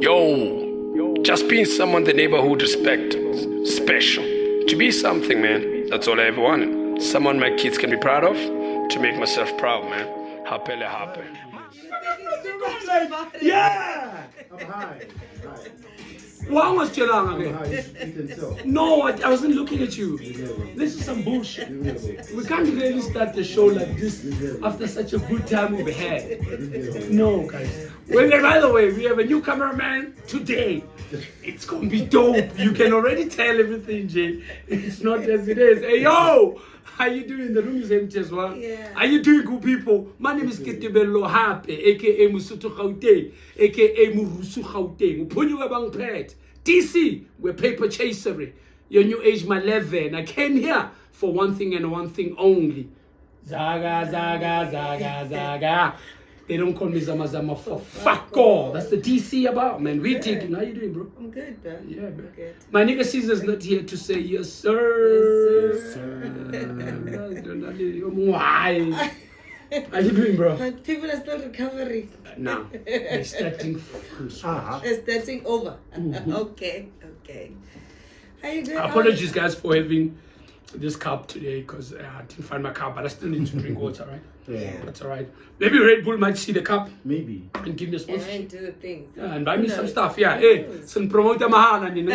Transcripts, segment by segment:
Yo, just being someone the neighborhood respects, special. To be something, man, that's all I ever wanted. Someone my kids can be proud of, to make myself proud, man. Happy. Yeah! I'm high. Why was you long I'm again? high. You can tell. No, I wasn't looking at you. This is some bullshit. We can't really start the show like this after such a good time we've had. No, guys. Well, by the way, we have a new cameraman today. It's gonna be dope. You can already tell everything, Jay. It's not as it is. Hey, yo! How you doing? The room is empty as well. Yeah. How you doing, good people? My name is Ketebelo Hape, aka Musutu Gauteng, aka Murusu Gauteng. Uphunyiwe bangiphethe. DC, we're paper chasery. Your new age, my 11. I came here for one thing and one thing only. Zaga. They don't call me Zama for fuck all. That's the DC about, man. We taking. How you doing, bro? I'm good, bro. Yeah, man. I'm good. My nigga Caesar's not here to say yes, sir. Yes, Why? How you doing, bro? But people are still recovering. Now, they're starting fresh. They're starting over. Mm-hmm. Okay. How you doing? Apologies, guys, for having this cup today because I didn't find my cup, but I still need to drink water, right? Yeah. That's all right. Maybe Red Bull might see the cup Maybe. and give me a Yeah, sponsor. and do the thing. Yeah, and buy me some stuff. Yeah, hey, some promoter mahal and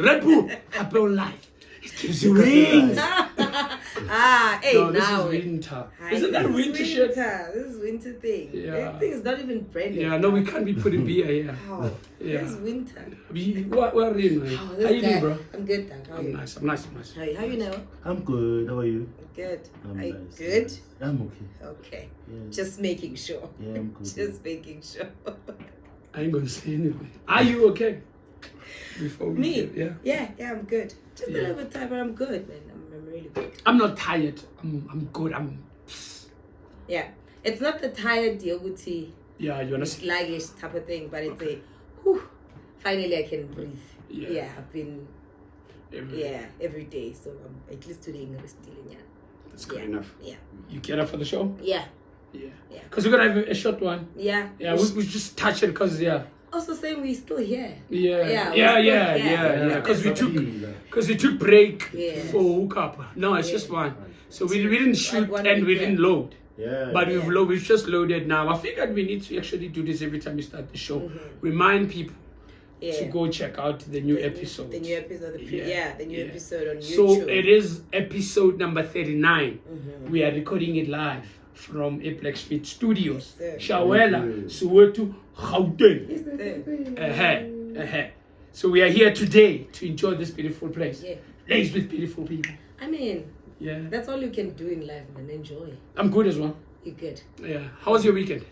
Red Bull, happy on life. It gives you wings. Hey, No, this now. is winter. Hi, Isn't that this is winter shit? This is winter thing. Yeah. Everything is not even branded. Yeah, no, we can't be putting beer here. How? Yeah. This is winter. We're in, man. Oh, How this you guy. doing, bro? I'm good, thank you. How are I'm you? nice. I'm nice. How you know? I'm good. How are you? Good. I'm Are you nice. good? I'm okay. Okay. Yeah. Just making sure. Yeah, I'm good. Just making sure. I ain't gonna say anything. Are you okay? Before we Me? get, yeah. Yeah, I'm good. Just Yeah. a little bit tired, but I'm good, man. I'm really good. I'm not tired. I'm good. Yeah. It's not the tired Dioguti Yeah, you understand? sluggish type of thing, but it's a whew, finally I can breathe. Yeah. Yeah, I've been Every- every day. So I'm at least today I'm still in yeah. That's good Yeah. enough. Yeah. You get up for the show? Yeah. Yeah. Yeah. Because we're gonna have a short one. Yeah. Yeah, we just touch it because Also saying we're still here. Yeah. Yeah. Because we took Exactly. break Yeah. for HookUp. No, it's just one. So we didn't shoot One and we week, didn't yeah. load. Yeah. But Yeah. we've just loaded now. I figured we need to actually do this every time we start the show. Mhm. Remind people Yeah. to go check out the new episode. The new episode. The new Yeah. episode on YouTube. So it is episode number 39. Mhm. We are recording it live from a Black Street Studios. Yes, sir. Shawela, Soweto, Gauteng. Yes, sir. So we are here today to enjoy this beautiful place. Yeah. Laced with beautiful people. I mean, Yeah. that's all you can do in life, man. Enjoy. I'm good as well. You're good. Yeah. How was your weekend?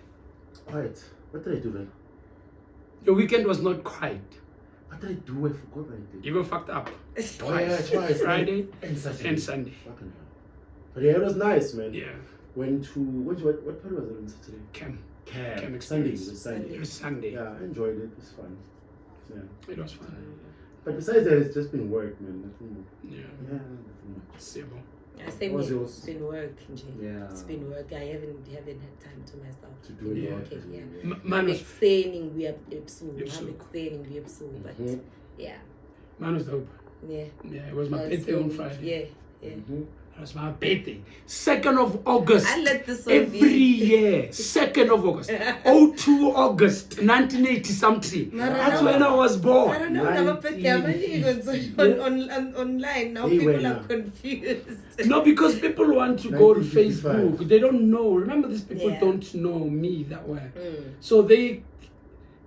Quiet. What did I do then? Your weekend was not quiet. What did I do? I forgot what I did. You were fucked up. Oh, yeah, twice. Friday and Saturday. and Sunday. Fucking hell. But yeah, it was nice, man. Yeah. Went to what part was it on Saturday? Cam. Camp. Camp Sunday. experience. It was Sunday. It was Sunday. Yeah, I enjoyed it. It was fun. Yeah. It was fun. But besides that, it's just been work, man. Nothing more. Yeah. Yeah, nothing more. Sebo. I say What's me, yours? it's been work, Nje. Yeah. It's been work. I haven't had time to myself. To do it. Yeah. Okay, yeah. Mine I'm was explaining we are episode. Episode. I'm explaining we episode, but Mhm. yeah, mine was dope. yeah. Yeah, it was my Uh, birthday so on we- Friday. Yeah. Mhm. It was my birthday. 2nd of August. I let this one Every be. year. 2nd of August. 02 August 1980 something. No, no, That's no. when I was I born. don't know. I'm a bit online now. Hey, People wait are now. confused. No, because people want to go to 1955. Facebook. They don't know. Remember, these people Yeah. don't know me that well. Mm. So they,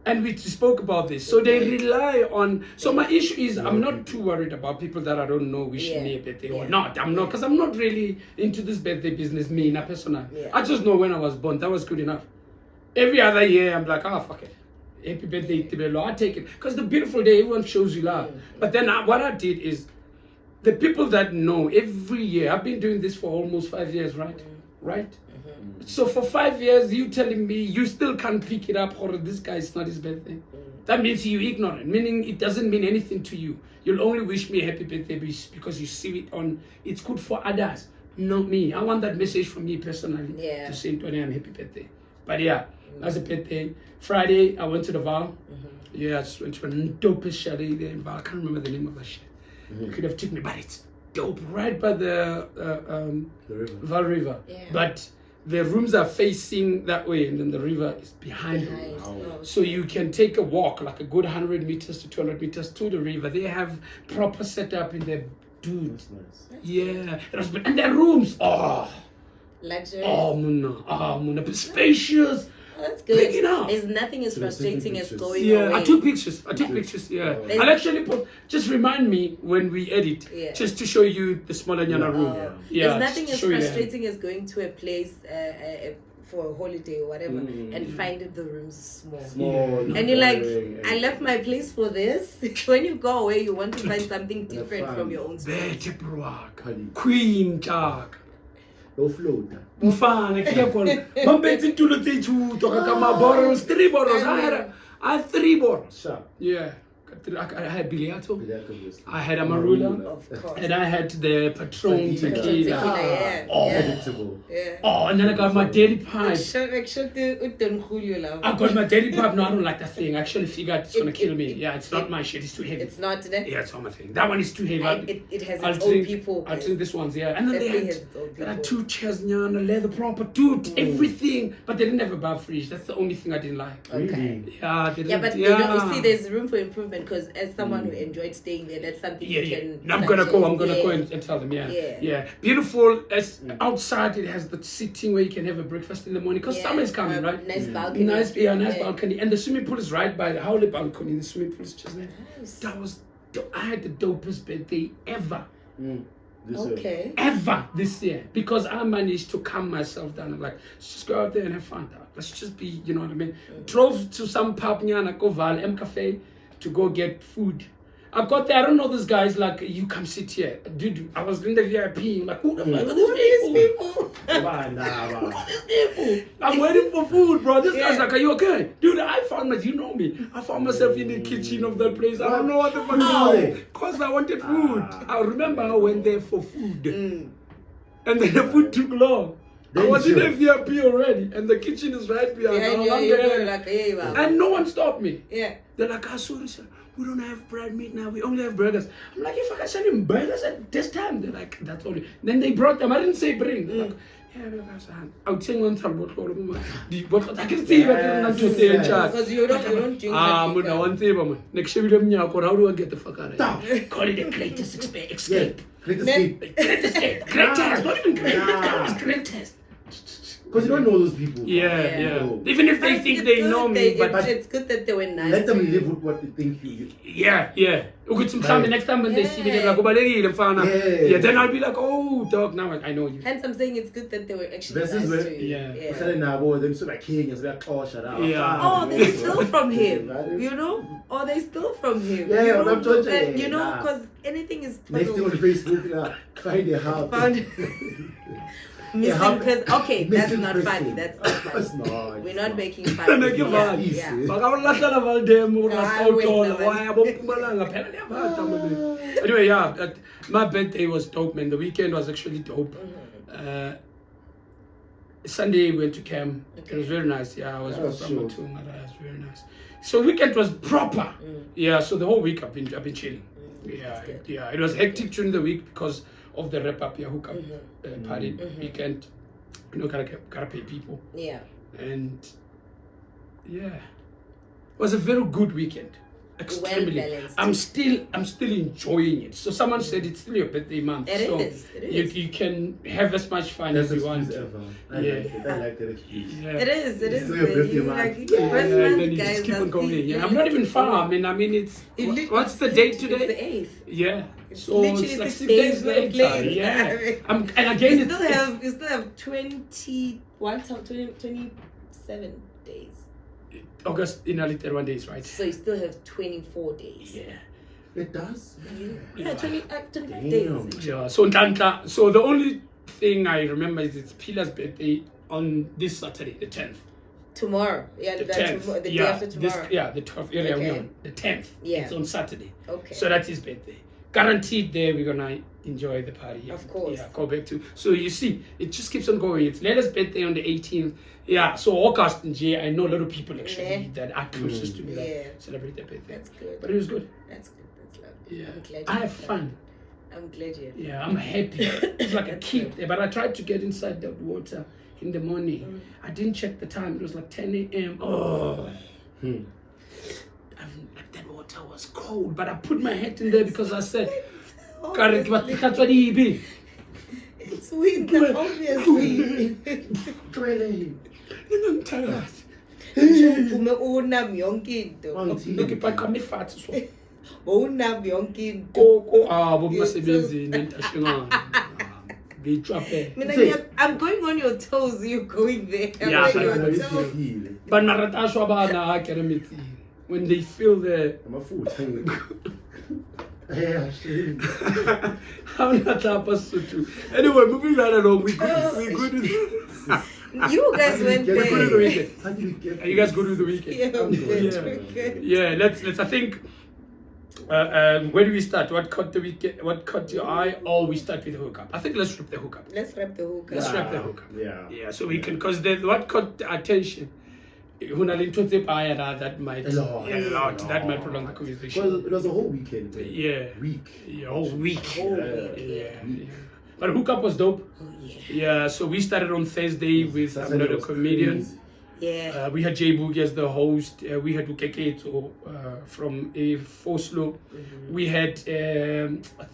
and we spoke about this. So they rely on. So my issue is, I'm not too worried about people that I don't know wishing Yeah. me a birthday or Yeah. not. I'm not, because I'm not really into this birthday business. Me, not personal. Yeah. I just know when I was born. That was good enough. Every other year, I'm like, oh fuck it. Happy birthday, Tibelo. I take it because the beautiful day, everyone shows you love. But then what I did is, the people that know every year. I've been doing this for almost 5 years, right? Right. So for 5 years, you telling me you still can't pick it up, or this guy is not his birthday. That means you ignorant, meaning it doesn't mean anything to you. You'll only wish me a happy birthday because you see it on. It's good for others, not me. I want that message from me personally Yeah. to say, Tony, I'm happy birthday. But yeah, That's a birthday. Friday, I went to the Val. Yeah, I just went to a dopest chalet there in Val. I can't remember the name of the shit. You could have taken me, but it's dope. Right by the river. Val River. Yeah. But the rooms are facing that way, and then the river is behind the Behind. rooms. Oh, So you can take a walk, like a good 100 meters to 200 meters to the river. They have proper setup in there, dude. That's nice. Yeah, it was, and the rooms, luxury. Muna, but spacious. Oh, that's Big good. enough. There's nothing as So there's frustrating as pictures. going Yeah, away. I took pictures. Yeah, There's- I'll actually put. Just remind me when we edit, Yeah. just to show you the smaller Nyana room. Yeah. Yeah, There's nothing just as show you that. frustrating as going to a place for a holiday or whatever and finding the rooms small. Small. Yeah. And you're like, boring, I left my place for this. When you go away, you want to find something different fun. from your own space. Bethe Brock, Honey. Queen Jack. No floater. Mfana, kile khona. Mambethe itulo tse2 toka ka bottles, 3 bottles. I had 3 bottles. Sharp. Yeah. I had Biliato, Yeah, obviously. I had Amarula, Of course. and I had the Patron Tequila. tequila. Yeah. Oh. Yeah. Predictable. Yeah. Oh, and then I got my daily pipe. I got my daily pipe. No, I don't like that thing. I actually figured it's gonna kill me. Yeah, it's not my shit. It's too heavy. It's not today. Yeah, it's not my thing. That one is too heavy. It has I'll its own drink- people. I'll drink this ones, yeah. And then Everything they has had, its own they had people. 2 chairs, nyana, leather proper, dude, everything. But they didn't have a bar fridge. That's the only thing I didn't like. Really? Yeah, they didn't. Yeah, but you know, you see, there's room for improvement because as someone who enjoyed staying there, that's something Yeah, you yeah. can. No, I'm gonna go suggest. and tell them. Yeah, Yeah. yeah. Beautiful. As outside, it has the sitting where you can have a breakfast in the morning because Yeah, summer is coming, right? Nice balcony. Nice balcony, and the swimming pool is right by the Howley balcony. The swimming pool is just there. Nice. That was. I had the dopest birthday ever. Okay. Ever this year because I managed to calm myself down. I'm like, let's just go out there and have fun. Dog. Let's just be, you know what I mean? Drove to some pub, Nyana, Koval, M Cafe to go get food. I got there, I don't know these guys, like, you come sit here. Dude, I was in the VIP, like, who the fuck are these people? I'm waiting for food, bro. This guy's like, are you okay? Dude, I found myself, you know me. I found myself in the kitchen of that place. I don't know what the fuck to do. Because I wanted food. I remember I went there for food. And then the food took long. I was in the VIP already, and the kitchen is right behind. And no one stopped me. Yeah. They're like, sorry, sir. We don't have bread meat now. We only have burgers. I'm like, if I can send him burgers at this time, they're like, that's all. Then they brought them. I didn't say bring. They're like, yeah, burgers. I would say one time, but I can see you. I can't stay in charge. Because you don't drink. Muna, one table, man. Next year, how do I get the fuck out of here? Call it the greatest escape. Greatest escape. Greatest. Not even great. That was greatest. Because you don't know those people. Yeah. Even if they think they know me, but it's good that they were nice. Let them to you. live with what they think you. yeah. Ukuthi mhlambe next time when they see me, they're like, "Kubalekile mfana." Yeah. Yeah, then I'll be like, "Oh, dog, now I know you." Hence, I'm saying it's good that they were actually This nice is where- to you. Yeah. Then so like Kenyans, they're shut up. Yeah. Oh, they still from him, you know? Or they still from him. Yeah, you yeah, know? I'm talking- And, you know, nah. because anything is Next thing on Facebook, find a house. Found- missing because okay, that's Missing not person. funny. That's not That's funny. not. We're not making Then fun. I give Yeah, up. yeah. Bakaulahla Valdemo, Ah, wait, no, why abompumalanga phela niyaphatha. Anyway, yeah, my birthday was dope, man. The weekend was actually dope. Sunday we went to camp. It was very nice. Yeah, I was That was with sure. too. It was very nice. So weekend was proper. Yeah, so the whole week I've been chilling. Yeah. It was hectic during the week because of the wrap up, HookUp party weekend. You know, gotta pay people, Yeah. and yeah, it was a very good weekend. Extremely. balanced. I'm still enjoying it. So someone said it's still your birthday month. It so is, it is. You can have as much fun Best as you want. excuse To. ever. Yeah. I like that excuse. Yeah. It is. It is. So your birthday You month. like Yeah, birth and month, then you guys. just keep on that's going. it. Yeah, I'm not even far. I mean, it's what's the date It's today? the 8th. Yeah. It's So literally it's like 6 6 days days later. later. Yeah. And again, You still have 27 days. August in a little 1 days, right? So you still have 24 days. Yeah. It does? Yeah, 25 Damn. days. Yeah. So so the only thing I remember is it's Pila's birthday on this Saturday, the 10th. Tomorrow. Yeah, The the 10th. the day yeah, after tomorrow. the 12th. Yeah, Okay. the 10th. Yeah. It's on Saturday. Okay. So that's his birthday. guaranteed there we're gonna enjoy the party. Of course. Yeah, go back to. So you see, it just keeps on going. It's Lela's birthday on the 18th. Yeah, so August in J, I know a lot of people actually that are closest to me that celebrate their birthday. That's good. But it was good. That's good. That's lovely. Yeah, I'm glad I you have had fun. I'm glad you had Yeah, I'm happy. It's like a kid. Yeah, but I tried to get inside the water in the morning. I didn't check the time. It was like 10 a.m. Oh. That water was cold, but I put my head in there because I said, Obviously. It's winter, obviously. I'm tired. Ume unam yonke into. Look, if I come in fat, so Unam yonke into. go, bommasebenzini entashingana. Ngiyitshwaphe. I'm going on your toes, you're going there. I'm Yeah, going on but- your toes. But naratashwa bana ha kere metsi. When they feel the how not Sotho. Anyway, moving right along, we good with You guys went we're good with the there. weekend. Are you guys good with the weekend? Yeah, I'm good. we're good. Yeah, let's I think where do we start? What caught the weekend? What caught your eye? Or we start with HookUp. I think let's rip the HookUp. Let's wrap the hook Let's up. wrap the HookUp. Yeah. Yeah, so we can because what caught the attention. That might A lot. that might prolong the Because conversation. it was a whole weekend. Yeah. Week. Yeah, whole week. Yeah. Yeah. But HookUp was dope. Oh, yeah. Yeah, so we started on Thursday with another comedian. Yeah. We had Jay Boogie as the host. We had Ukeketo from Foslo. We had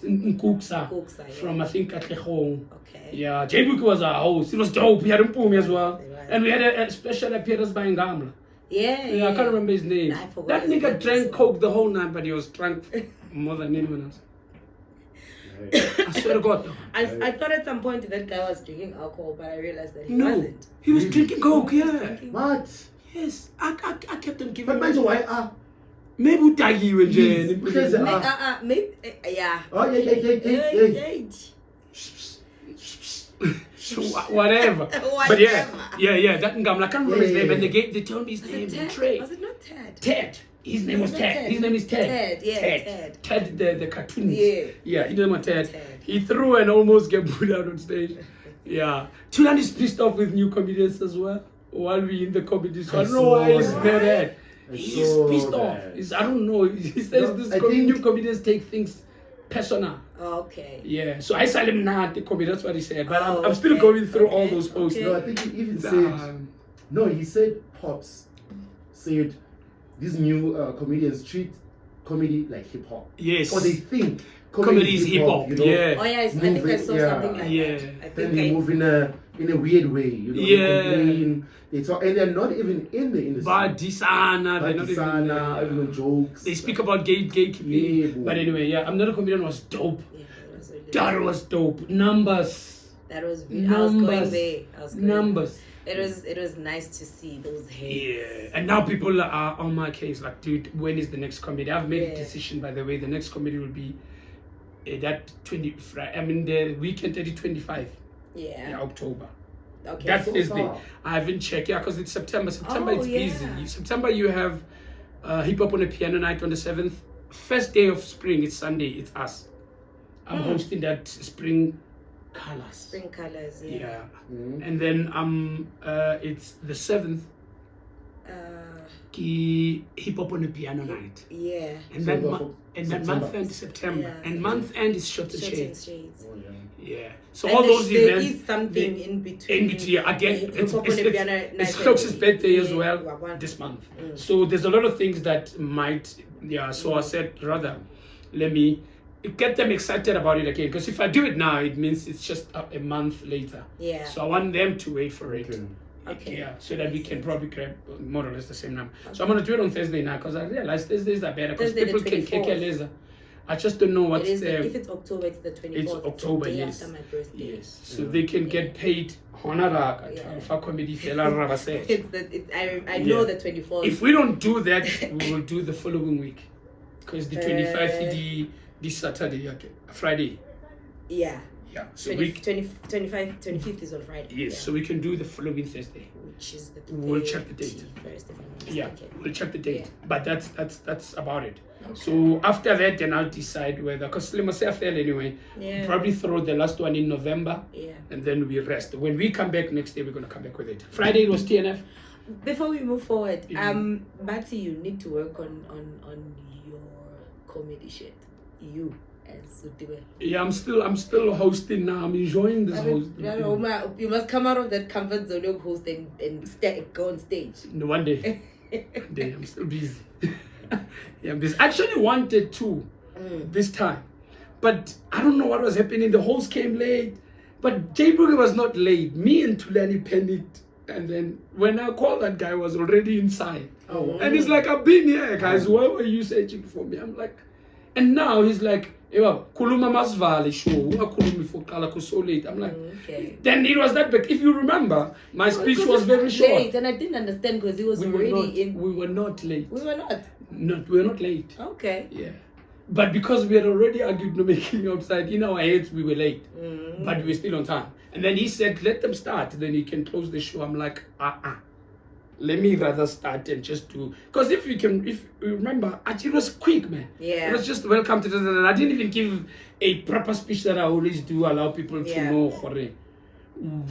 Nkuksa Nkuksa, yeah. from I think Katlehong. Okay. Yeah, Jay Boogie was our host. It was dope. We had Mpumi as well. It was. And we had a special appearance by Ngamla. Yeah. Yeah, I can't remember his name. I forgot That his nigga name drank as well. coke the whole night, but he was drunk more than anyone else. I swear to God. I thought at some point that guy was drinking alcohol, but I realized that he No, wasn't. he was drinking coke. Yeah. What? Yes, I kept on giving. But mind you, why? Maybe Utagi Yes, when because, Maybe, yeah. Oh, yeah. whatever. But yeah, that Ngamla, I can't remember his name, and they told me his Was name it in Ted? trade. Was it not Ted? Ted. His name was not Ted. Ted. His name is Ted. Ted, yeah, Ted. Ted, the cartoon. Yeah. Yeah, his name was Ted. Ted. He threw and almost get put out on stage. Yeah. Tulan is pissed off with new comedians as well. While we in the comedy, so I don't know why he's mad at. He's so pissed off. bad. I don't know. He says new comedians take things personal. Okay. Yeah, so I saw him not the comedy. That's what he said. But I'm Okay. still going through all those posts. Okay. No, I think he even said. No, he said Pops said these new comedians treat comedy like hip hop. Yes. Or they think Comedy is hip hop. you know? Yeah. Oh yeah, I think I Moving, saw yeah. something like Yeah. that. I Then think they move in a weird way, you know. Yeah. They complain, they talk, and they're not even in the industry. But Disana, they're not Badisana, even. even jokes. They speak about gatekeeping. Yeah, boy. But anyway, yeah, I'm not a comedian was dope. Yeah, that was really That was dope. Numbers. That was I was going Numbers. there. I was going Numbers. There. It was nice to see those heads. Yeah, and now people are on my case. Like, dude, when is the next comedy? I've made a Yeah. decision, by the way. The next comedy will be that 20. I mean, the weekend 25. Yeah. Yeah, October. Okay. That's so Thursday. far. I haven't checked. Yeah, because it's September. September Oh, it's yeah. busy. September you have hip hop on a piano night on the 7th. First day of spring, it's Sunday. It's us. I'm hosting that spring colors. Spring colors. Yeah. Yeah. Mhm. And then it's the 7th. Hip hop on a piano night. Yeah. And So that go mo- for and that September. month end is September. Yeah, And September. month end is Shot and Shirts and Shades. shades. Oh, yeah. Yeah. So And all those there events. is something in between. Again, Hip hop on a piano night it's Cloak's and- birthday as yeah, well one. this month. Mm. So there's a lot of things that might, so I said, rather, let me get them excited about it again. Because if I do it now, it means it's just a month later. Yeah. So I want them to wait for it. Okay. Okay. Yeah, so that we can probably grab more or less the same number. So I'm going to do it on Thursday now because I realized Thursdays are better because Thursday the people can kick a 24th. laser. I just don't know what's It is there. if it's October, it's the 24th. It's October, the day yes. after my birthday. Yes, so they can get paid honoraka Yeah. for comedy fela raba set. I know Yeah. the 24th. If we don't do that, we will do the following week because the 25th the this Saturday, okay, Friday. Yeah. Yeah. So 25th is on Friday. yes, yeah. so we can do the following Thursday. Which is the We'll check the date. 31st, if I'm not Yeah, mistaken. we'll check the date. Yeah. But that's about it. So after that, then I'll decide whether, because Slimase fell anyway, Yeah. probably throw the last one in November, Yeah. and then we rest. When we come back next day, we're gonna come back with it. Friday it was TNF. Before we move forward, Mhm. Bati, you need to work on your comedy shit. You as Zutiwe. Yeah, I'm still hosting now. I'm enjoying this host. You must come out of that comfort zone of host and go on stage. No, one day. One day, I'm still busy. Yeah, I'm busy. I actually wanted to this time, but I don't know what was happening. The host came late, but Jay Boogie was not late. Me and Tulani panicked, and then when I called, that guy was already inside. Oh, And he's like, I've been here, guys. Why were you searching for me? I'm like, and now he's like, Kuluma Masvali show. Kulumi for Kala so late. I'm like, Okay. then it was that big. If you remember, my speech was very short. Late, and I didn't understand because it was We were already not. in. We were not late. We were not. We were not late. Okay. Yeah, but because we had already argued no making outside in our heads, we were late. But we were still on time. And then he said, "Let them start. Then you can close the show." I'm like, Let me rather start and just do, because if you remember, actually it was quick, man. Yeah. It was just welcome to the. I didn't even give a proper speech that I always do, allow people to know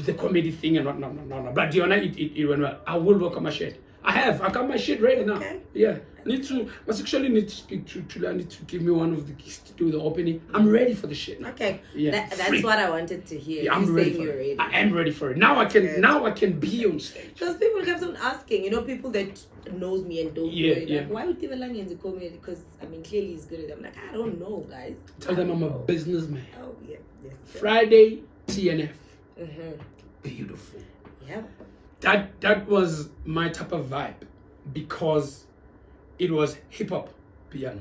the comedy thing and what. No. But Diona, it went well. I will work on my shit. I got my shit ready now. Okay. Yeah. I actually need to speak to I need to give me one of the keys to do the opening. I'm ready for the shit now. Okay. Yeah. That's what I wanted to hear. Yeah, I'm You ready saying for you're it. ready. I am ready for it. Now I can be on stage. Because people kept on asking, people that knows me and don't know it, Yeah. like, why would Tivelani in the comedy? Because clearly he's good at it. I'm like, I don't know, guys. Tell them I'm a businessman. Oh yeah, yes. Friday TNF. Mm-hmm. Beautiful. Yeah. That was my type of vibe, because it was hip hop piano,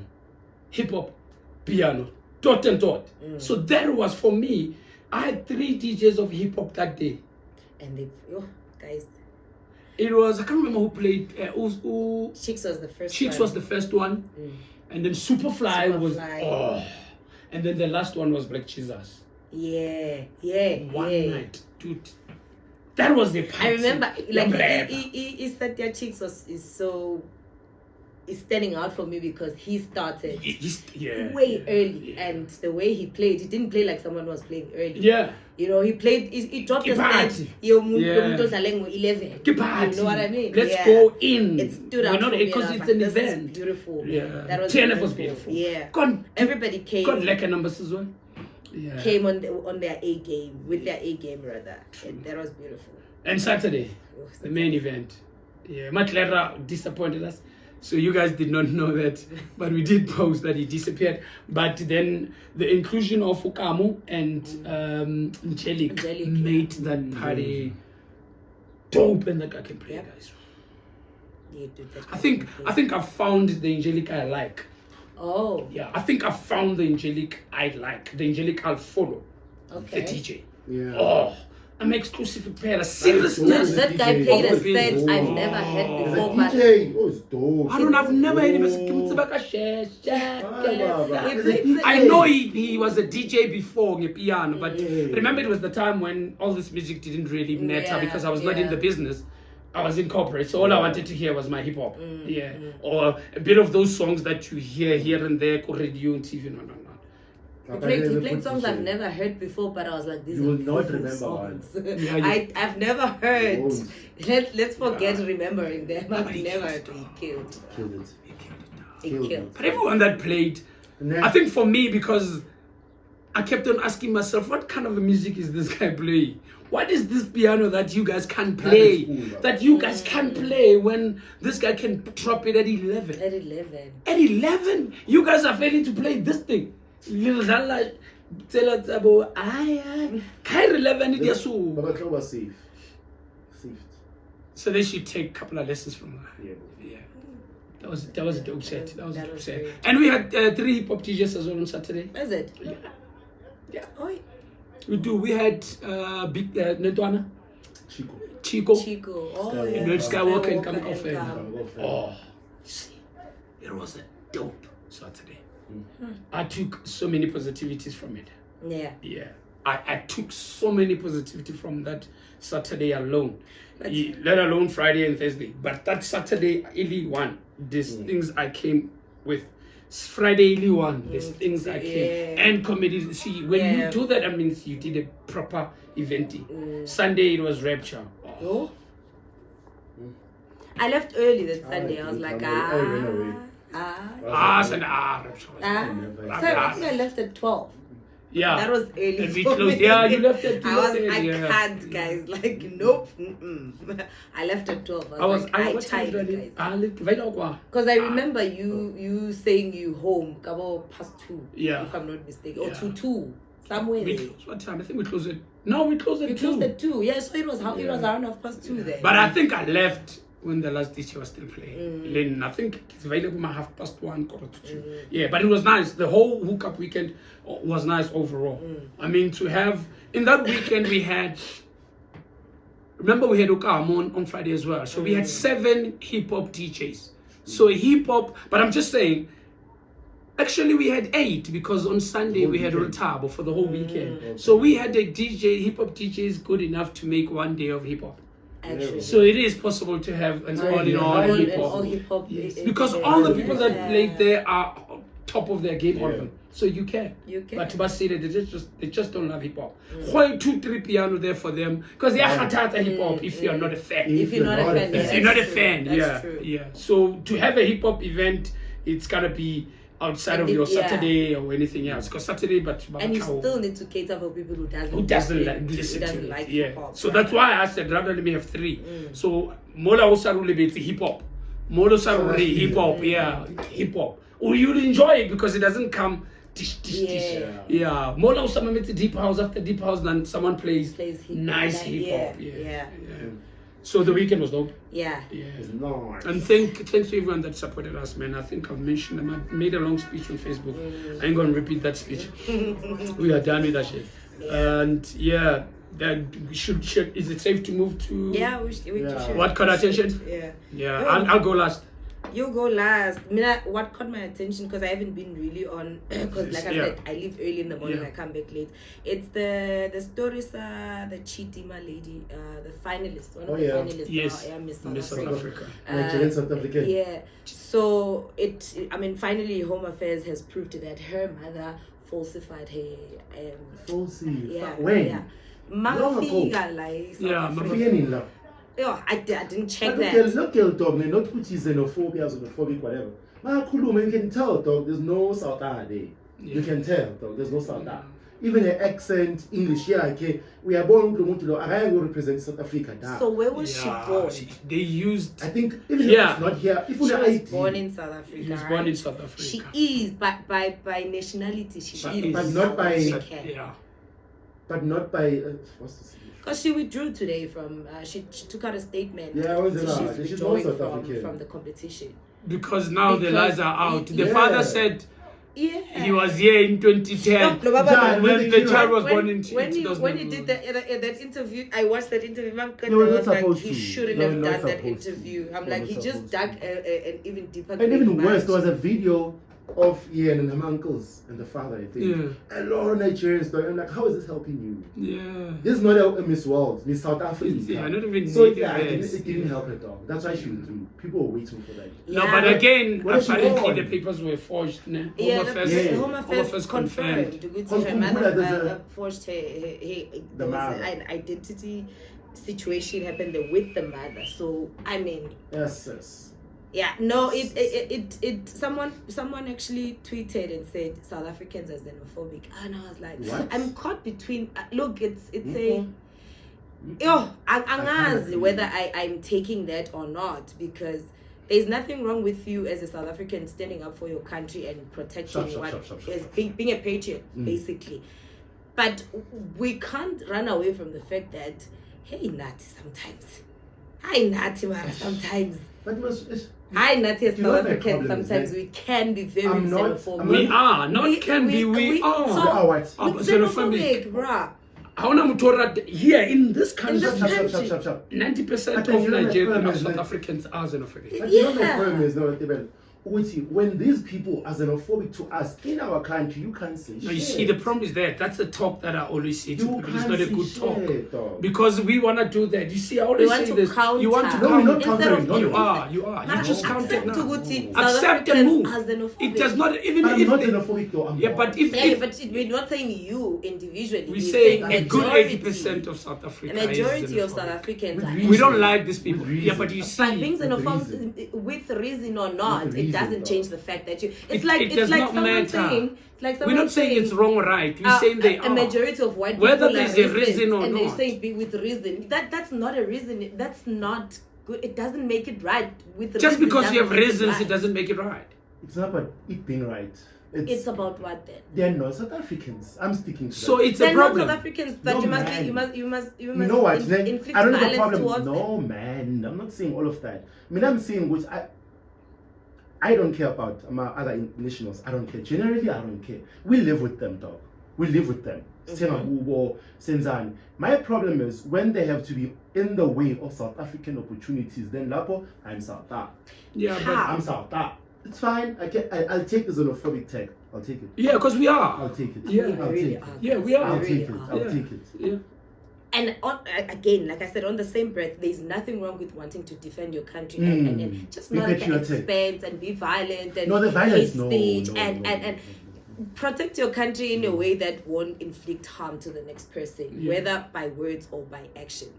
dot and dot. So that was for me. I had 3 DJs of hip hop that day. And guys, It was, I can't remember who played. Chicks was the first. Chicks one. was the first one, and then Superfly was. Superfly. And then the last one was Black Jesus. Yeah. One night, dude. That was the party. I remember, Yeah, he said their Chicks is standing out for me because he started way early, and the way he played, he didn't play like someone was playing early. Yeah. He played. He dropped the Party. set. 11. You Party. know what I mean? Let's go in. It stood out We're not for me, because and I it's was an like, this is event. beautiful. Yeah. That was TNF was beautiful. Yeah. God, Everybody came. God, like a numbers as well. Yeah. Came on their A game, with their A game rather. And that was beautiful. And Saturday, the main event. Yeah, Matlera disappointed us. So you guys did not know that, but we did post that he disappeared. But then the inclusion of Fukamu and Angelic made that party dope, and that guy can play, guys. Yeah, dude, I think I found the Angelic I like. Oh. Yeah, I think I found the Angelic I like. The Angelic I'll follow. Okay. The DJ. Yeah. Oh, I'm exclusive player. Seriousness. That guy played a set Oh. I've never heard The before. But DJ, it's dope. I've never heard him. I know he was a DJ before the piano, but remember it was the time when all this music didn't really matter because I was not in the business. I was in corporate, so all I wanted to hear was my hip hop. Or a bit of those songs that you hear here and there, on radio and TV. No. He played songs I've never heard before, but I was like, these You will are not beautiful remember songs. one. I've never heard. Oh. Let's forget remembering them. I've never heard. He killed. Killed it. He Killed killed. But everyone that played, I think for me, because I kept on asking myself, what kind of a music is this guy playing? What is this piano that you guys can't play? That you guys can't play when this guy can drop it at 11? At 11. At 11? You guys are failing to play this thing. Tell us about Kai 11 it so. Baba Klo was safe. Saved. So they should take a couple of lessons from her. Yeah. That was a dope set. That was a dope set. great. And we had 3 hip hop DJs as well on Saturday. Is it? Yeah. Oh, We do. We had Big Netwana, Chico. Chico. Oh, Skywalker. yeah. And then Skywalker and Come and Off. Come. Oh, you see, it was a dope Saturday. I took so many positivities from it. Yeah. Yeah. I took so many positivity from that Saturday alone, let alone Friday and Thursday. But that Saturday early one, these things I came with. Friday early one, these things I came and comedy. See, when you do that, that means you did a proper event. Sunday it was rapture. Oh. I left early that Sunday. I was like, Sunday, rapture. So I think I left at 12. Yeah, that was early. And we closed. Yeah, you left at 12. I can't, guys. Like, nope. I left at 12. I was tired, guys. Because I remember you saying you home about past 2. Yeah, if I'm not mistaken, or 2 somewhere. We closed what time? I think we closed it. No, we closed at 2. We closed at 2. Yeah, so it was around 2:30 there. But I think I left when the last DJ was still playing. Then I think it's available my 1:30, 1:45. Yeah, but it was nice. The whole hookup weekend was nice overall. I mean, to have in that weekend we had. Remember we had HookUp on Friday as well. So we had 7 hip hop DJs. So hip hop, but I'm just saying. Actually, we had 8 because on Sunday we had Rotabo for the whole weekend. So we had a DJ, hip hop DJ is good enough to make one day of hip hop. Actually. So it is possible to have an all hip hop. Yes. Because all the people that played there are top of their game often. So you can. But to say that they just don't love hip hop. Why 2-3 piano there for them? Because they are hatata hip hop if you are not a fan. If you're not a fan, if you're not a fan, yeah. So to have a hip hop event, it's gotta be outside of your Saturday or anything else, because Saturday, and you still need to cater for people who doesn't listen like it. hip hop. So that's why I said rather let me have 3. So Mola Usarule be hip hop, Mola Usarule hip hop, hip hop. Or you'll enjoy it because it doesn't come tish. Yeah. Mola Usama makes deep house after deep house, then someone plays nice hip hop. Yeah. So the weekend was dope. Yeah. Nice. And thanks to everyone that supported us, man. I think I've mentioned them. I made a long speech on Facebook. I ain't gonna repeat that speech. We are done with that shit. And that we should. Is it safe to move to? Yeah, we should. What caught attention? Yeah. I'll go last. You go last. What caught my attention, because I haven't been really on, because like I said, I leave early in the morning, I come back late. It's the stories, the Chitima lady, the finalist, one of the finalists. Yes, Miss South Africa. Nigerian South African. Yeah. So finally Home Affairs has proved that her mother falsified her. When? Yeah. Mafia, like. Yeah, I didn't check that. Look, dog, not put xenophobia, xenophobic, whatever. You can tell, dog, there's no South there. You can tell, dog, there's no South. Even the accent, English, okay. We are born to I will represent South Africa. So where was she born? They used. I think even if it's not here. If she was born in South Africa. She was born in South Africa. She is, but by nationality, she is. But not by. Yeah. But not by. What's the because she withdrew today from, she took out a statement. Yeah, she's withdrawing from the competition. Because now the lies are out. The father said he was here in 2010 when the child was born in 2000. When he did that interview, I watched that interview. I was like, he shouldn't have done that interview. I'm like, he just dug an even deeper. And even worse, there was a video of Ian and her uncles and the father, I think. A lot of Nigerians, but I'm like, how is this helping you? Yeah. This is not a Miss World, Miss South Africa. Not even so it didn't help at all. That's why she withdrew. People were waiting for that. No, but again, apparently the papers were forged. Home Affairs confirmed. Her mother forged her identity situation happened with the mother. So I mean. Yes. Yeah, no, someone actually tweeted and said South Africans are xenophobic, and I was like, what? I'm caught between. Look, it's a. I'm whether I'm taking that or not, because there's nothing wrong with you as a South African standing up for your country and protecting being a patriot, basically. But we can't run away from the fact that Nati sometimes. Hi Nati Mara sometimes. But I not as South Africans, sometimes we can be very xenophobic. We are, not can be, we are. Xenophobic, bruh. Here in this country, 90% of of Nigerian South Africans are xenophobic. But you know the problem is, when these people are xenophobic to us in our country, you can't say No, shit. you see, the problem is that that's the talk that I always say to You people. It's can't not a say good shit, talk. dog. Because we want to do that. You see, I always We want say to this. counter. You want to No, we're not counter. countering. No, You no. are. You just counter accept now. to Guti, Accept and move. xenophobic. It does not even I'm if not they- xenophobic though. I'm Yeah, not. but if But we're not saying you individually. we we're say saying a good majority. 80% of South Africa, A majority is of South xenophobic. Africans With are. reason. We don't like these people. With Yeah, but reason. you But being see, xenophobic with reason or not, With it reason, doesn't though. change the fact that you. It's It- like it it's does like not someone matter. saying. It's like we're someone not saying it's saying, wrong or right. We're saying they a are. majority of white Whether people there's are a reason racist, or and they not. say be with reason. That's not a reason. That's not good. It doesn't make it right. With Just reason because you have doesn't make reasons, right. it doesn't make it right. It's not about it being right. It's about what then? They're not South Africans. I'm sticking to So that. it's a They're not problem. South Africans. That No, you must, man. you must, you must, you You must know what? inflict I don't have a violence problem. towards them. No, man. I'm not saying all of that. I mean, I'm saying which I don't care about my other nationals. I don't care. Generally, I don't care. We live with them, dog. We live with them. My problem is when they have to be in the way of South African opportunities. Then, Lapo, I'm South Africa. Yeah, but How? I'm South Africa. It's fine. I'll take the xenophobic tag. I'll take it. yeah, because we are. I'll take it. Yeah. I'll Really take it. are. Yeah, we are. I'll Really take it. are. I'll Yeah. take it. Yeah. And again, like I said, on the same breath, there's nothing wrong with wanting to defend your country and just Be not at the patriotic. expense and be violent and No, the violence, hate no, speech no, and, no, and, no, and no. protect your country in a way that won't inflict harm to the next person, Yeah. whether by words or by actions.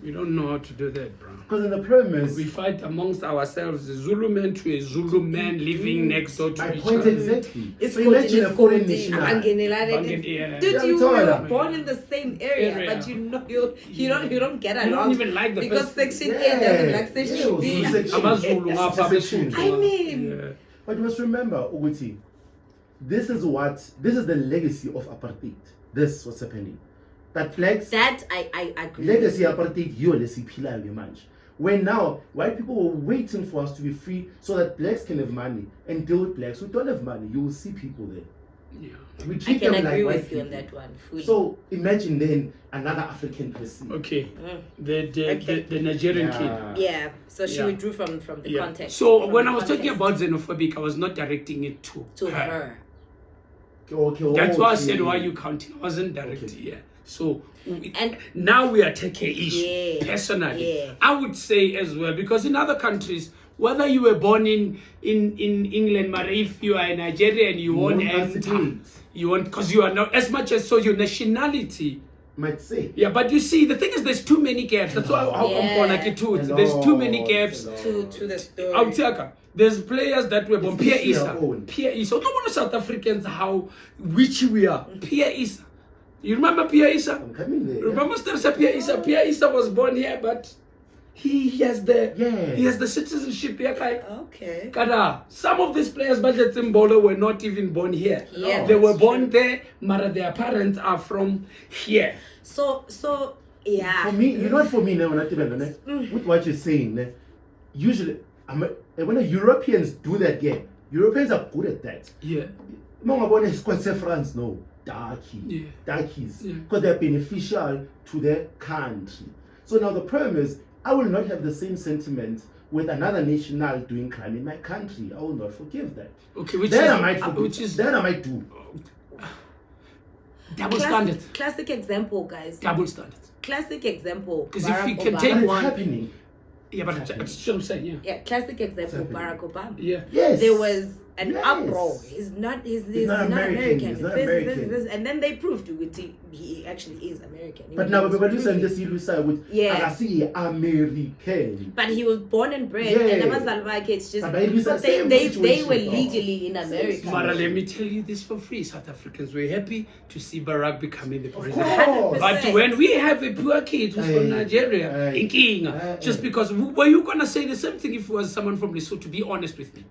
We don't know how to do that, bro. Because then the problem is, We fight amongst ourselves, a Zulu man to a Zulu man living next door to my each point other. exactly. It's So imagine a foreign Dude, national. Yeah. you Yeah, were I'm born in the same area, but you know you don't get You along don't even like the because person. Section A doesn't like Section B. Zulu section. Amazulu ngapha Section. beSuthu. I mean, Yeah. But you must remember, Uguti, this is the legacy of apartheid. This what's happening. That blacks that I agree. legacy apartheid yo lesiphilayo ke manje. When now white people were waiting for us to be free so that blacks can have money and deal with blacks who don't have money. You will see people there. Yeah. We I treat can them agree like white with you on people. that one. Fully. So imagine then another African person. Okay. Mm. The Nigerian kid. Yeah, so she Yeah. withdrew from the Yeah. context. So from when the I was talking context about xenophobic, I was not directing it to her. her. Okay, That's why I okay. said why you counting. I wasn't directing. Okay. Yeah. So And- now we are taking issue Yeah. personally. Yeah. I would say as well because in other countries, whether you were born in England, but if you are a Nigerian, you won't enter. participate. You won't because you are not as much as so your nationality. Might say. Yeah, but you see, the thing is, there's too many gaps. That's why how Yeah. I'm like it too. There's too many gaps. To the story. Auteka, there's players that were born. It's Pierre each their Issa. own. Pierre Issa. Don't want South Africans how witchy we are. Pierre Issa. You remember Pierre Issa? I'm coming there. Remember still say Pierre Issa? Pierre Issa was born here, but he has the citizenship here. Okay. Kada, some of these players, budget Zimbolo, were not even born here. Yeah, They were that's born true. there, but their parents are from here. So yeah. For me, you know what? For me now, with what you're saying, usually, when Europeans do that game, Europeans are good at that. Yeah. Mongabone squad say France, no, Yeah. darkies, Yeah. because they're beneficial to their country. So now the problem is, I will not have the same sentiment with another national doing crime in my country. I will not forgive that. Okay, which Then is I might forgive. which is Then I might do. double standard. Classic example, guys. Double standard. Classic example. Because if we Barack can Obama. take But it's one- happening. Yeah, but that's what I'm saying. Yeah. Yeah, classic example. Exactly. Barack Obama. Yeah. Yes. There was an Yes. uproar. He's not not American. He's not American. And then they proved he actually is American. But He now, was but you proving say it. this, you with Yeah. Agasi American. But he was born and bred, Yeah. and Abazal like it's just. But maybe it's the But same they situation, were though. legally in America. Mara, let me tell you this for free. South Africans were happy to see Barack becoming the president. course. 100%. But when we have a poor kid who's from Aye, Nigeria, aye, inking, aye, just aye. because, were you going to say the same thing if it was someone from Lesotho? Be honest with me.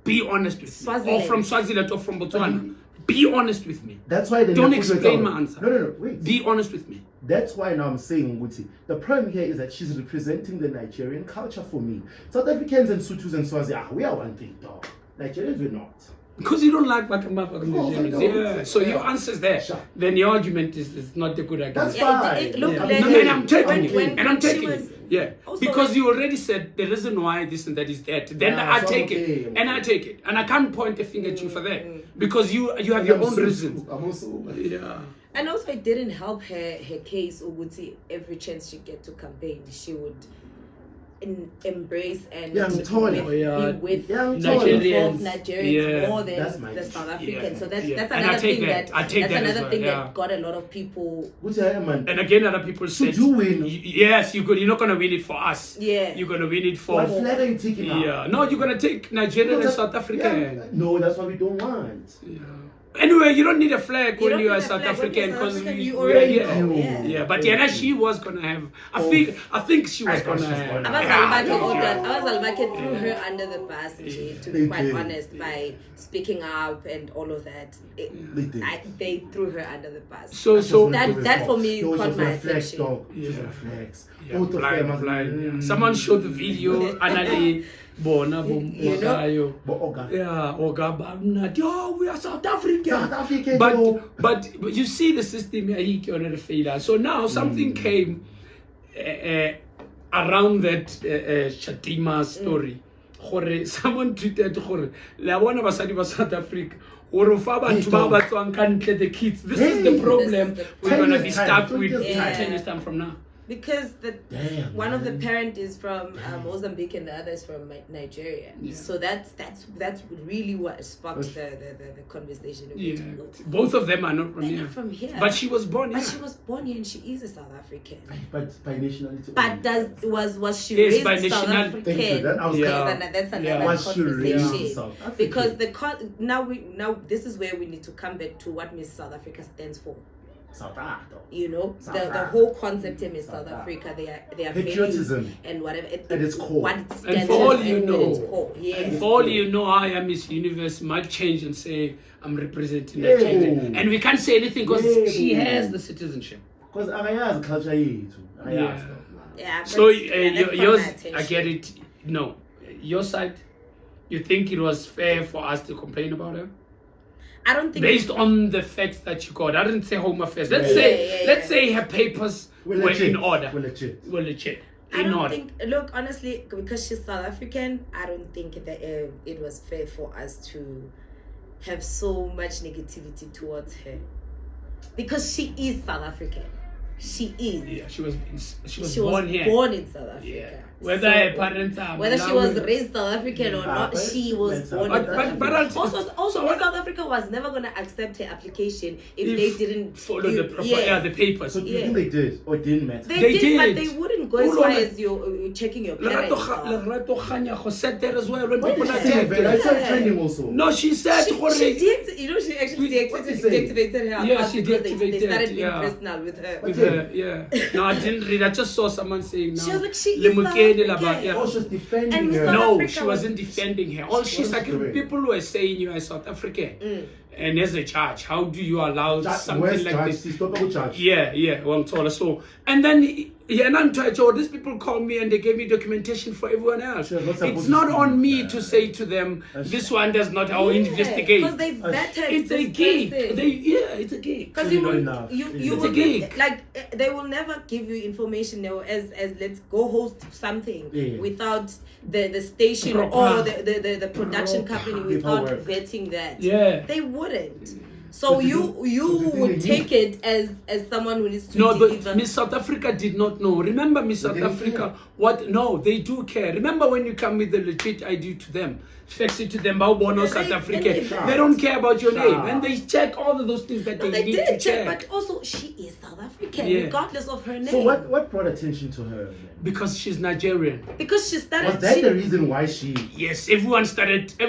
Be honest with me. Or Swaziland. from Swaziland or from Botswana. Be honest with me. That's why they Don't never put explain it my out. answer. No, wait. Be honest with me. That's why now I'm saying, Nguti, the problem here is that she's representing the Nigerian culture for me. South Africans and Sutus and Swazi, we are one thing, dog. Nigerians, we're not. Because you don't like Bakamba course I don't. Yeah. So your Yeah. answer's there. Sure. Then your argument is not a good argument. That's fine. Look, Yeah. like, No, and I'm taking it. when And I'm she taking was, it. Yeah, Also, because you already said the reason why this and that is that. Then Yeah, I so take okay, it, and I okay. take it, and I can't point a finger at you for that because you have your own reasons. I'm also. Yeah. And also, it didn't help her case. Uguti, every chance she get to campaign, she would embrace and Yeah, I'm tall. be Yeah. with Yeah, I'm Nigerians. Nigerians Yeah. more That's than my the issue. South Africans. Yeah. So that's Yeah. that's And I another take thing that. I take that's that as another well, thing yeah. that got a lot of people. Which I am, man. And again, other people said, you win. Yes, you're not gonna win it for us. Yeah. You're gonna win it for. What flag are you taking out? Yeah. No, you're gonna take Nigerian and South African. Yeah. No, that's what we don't want. Yeah. Anyway, you don't need a flag You when don't you are need a South flag when African you're South because African, you we are already here. know, yeah. Yeah, but Diana, she was gonna have. I think she was gonna have. Abazalbake threw her under the bus, to be They quite did. honest, by speaking up and all of that. They did. They threw her under the bus. So That for me caught my flex, attention. dog. Yeah. Just reflex. Yeah, Both of them are blind. Yeah. Someone showed the video. Anali bona You know? But Oga. Yeah, Oga, yo, we are South African. South African, but, yo. but you see the system here on the failure. So now something came around that Shatima story. Someone tweeted, la bona basadi ba South Africa. The kids. This is the problem This is the we're going to be 10 years time, stuck 20 with years time. 10 years time from now. Because Damn, one of the man. parent is from Mozambique and the other is from Nigeria. Yeah. So that's really what sparked the conversation. Yeah, both of them are not from They're here. not from here. But she was born here. But she was born here and she is a South African. But by nationality. But was she Yes, raised by South nationality. African? Thank you. That I was Yeah. That's another Yeah. Was she raised conversation. South African? Because now this is where we need to come back to what Miss South Africa stands for. South Africa. You know, South the Africa. whole concept in Miss South South Africa, they are Patriotism. values and whatever At its core. what it stands And for all for you at know, its core. and Yes. for all you know, I am Miss Universe might change and say I'm representing Yeah. Nigeria. And we can't say anything because Yeah. she has the citizenship. Because Araya's culture here too. Yeah. Yeah, So but, yeah, that caught my yours, attention. I get it. No, your side, you think it was fair for us to complain about her? I don't think Based on the facts that you got, I didn't say Home Affairs. Let's Yeah, say, yeah, let's yeah. say her papers We're were legit. in order. We're legit. Were legit. I In don't order. think. Look, honestly, because she's South African, I don't think that it was fair for us to have so much negativity towards her, because she is South African. She is. Yeah, she was She born was here. born in South Africa. Yeah. Whether her parents are whether she was Malawi- raised South African or not, but she was let's born have- in South But Africa. I'll- Also, so what- South Africa was never going to accept her application if If they didn't follow the proper the papers. So do you Yeah. think they did or it didn't matter? They did, but did. they wouldn't go as Hold far on. as you checking your parents. Lerato Kganyago said that as well when What people did are she say, man? I saw it Yeah. trending also. No, she said She did, you know, she actually What did you say? deactivated her Yeah, account she because they deactivated, started being yeah. personal with her. with her, yeah. No, I didn't read. I just saw someone saying now. She was like, she is Lemukele South laba- African. yeah. Oh, she was defending And Miss her. South No, Africa she was- wasn't defending her. All she's like, correct. people were saying you are South African. Mm. And as a judge, how do you allow something Where's like judge? this? She's not about judge. Yeah, well, I'm told. So, and then, and I'm trying to, these people called me and they gave me documentation for everyone else. She was not supposed It's to not speak. on me to say to them, this one does not, I'll investigate. Because they vetted It's a this gig. person. It's a gig. Because You you know will, enough. you It's a will gig. like they will never give you information now as let's go host something Yeah. without the station Proper. or the production company without Paperwork. vetting that. Yeah. They wouldn't. So But you so you the would thing take it as someone who needs to No, deliver. but Miss South Africa did not know. Remember, Miss But South they Africa, care. what? No, they do care. Remember when you come with the legit ID to them, fax it to them, Baubono, South They- African. they- They don't care about your name. Sure. And they check all of those things that No, they they need did to check, check. but also she is South African, Yeah. regardless of her name. So what brought attention to her? Man? Because she's Nigerian. Because she started. Was that she, the reason why she? Yes, everyone started. they're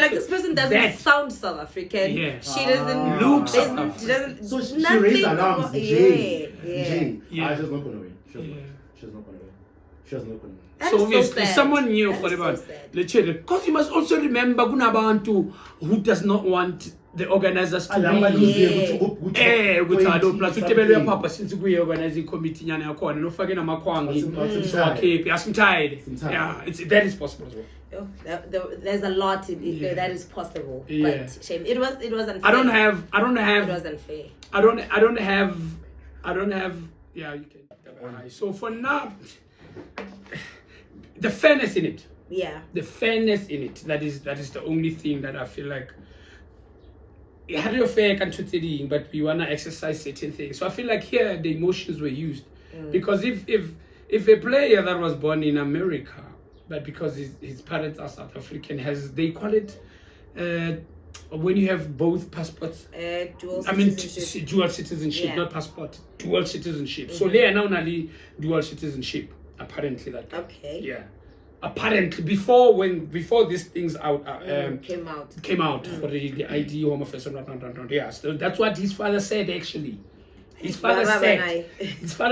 like, this person doesn't that. sound South African. Yeah. She doesn't Look there's- South African. She doesn't. So she nothing raised alarms. about- Jay. Yeah. Jay. Yeah. She's not gonna win. She's Yeah. not. She's not gonna win. She's not gonna win. That So is obviously sad. someone knew That is so sad. because you must also remember kunabantu who does not want the organizers to Alamba be luze Yeah. ukuthi alo 20 plus something. utebelwe papa since kuyi-organize committee nyana yakhona nofake namakhwangi Asimtired. siwakhiphe asimtired. Asimtired. Yeah, that is possible as well. Oh, there's a lot in it Yeah. that is possible. Yeah. But shame. It was unfair. I don't have It was unfair. I don't have yeah, you can. So for now, the fairness in it. Yeah. The fairness in it. That is the only thing that I feel like. Had your fair country, but we wanna exercise certain things. So I feel like here the emotions were used, because if a player that was born in America, but because his parents are South African, they call it when you have both passports. Dual citizenship. Dual citizenship, Yeah. not passport. Dual citizenship. So they are now only dual citizenship. Apparently, that. Okay. Yeah. Apparently, before these things Came out. for the ID home office and not. Yeah. So that's what his father said actually. His father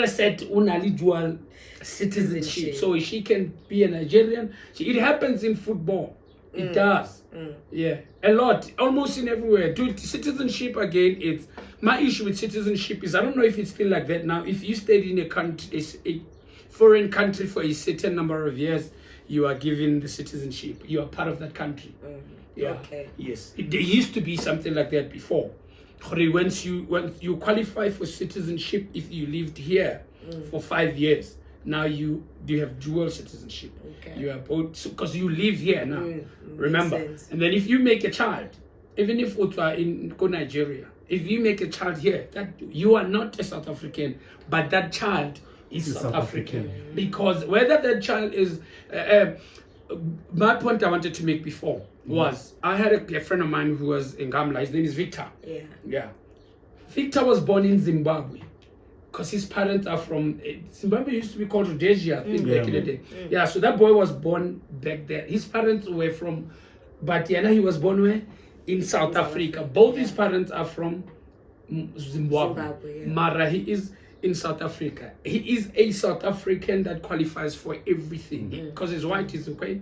said unali dual citizenship. So she can be a Nigerian. It happens in football. It does. Yeah. A lot. Almost in everywhere. Dude, citizenship again, it's my issue with citizenship is I don't know if it's still like that now. If you stayed in a country, a foreign country for a certain number of years, you are given the citizenship. You are part of that country. Yeah. Okay. Yes. There used to be something like that before. Once you qualify for citizenship, if you lived here for 5 years, now you have dual citizenship. Okay. You are both because you live here now. Remember, sense. and then if you make a child, even if you are in Nigeria, if you make a child here, that you are not a South African, but that child is South African. Because whether that child is my point I wanted to make before was I had a friend of mine who was in Gamla. His name is Victor. Yeah. Victor was born in Zimbabwe because his parents are from Zimbabwe. Used to be called Rhodesia, I think, back in the day. Yeah, so that boy was born back there. His parents were from Batiana. He was born where? In South Africa. Both his parents are from Zimbabwe. Mara, he is in South Africa. He is a South African that qualifies for everything because he's white. He's okay.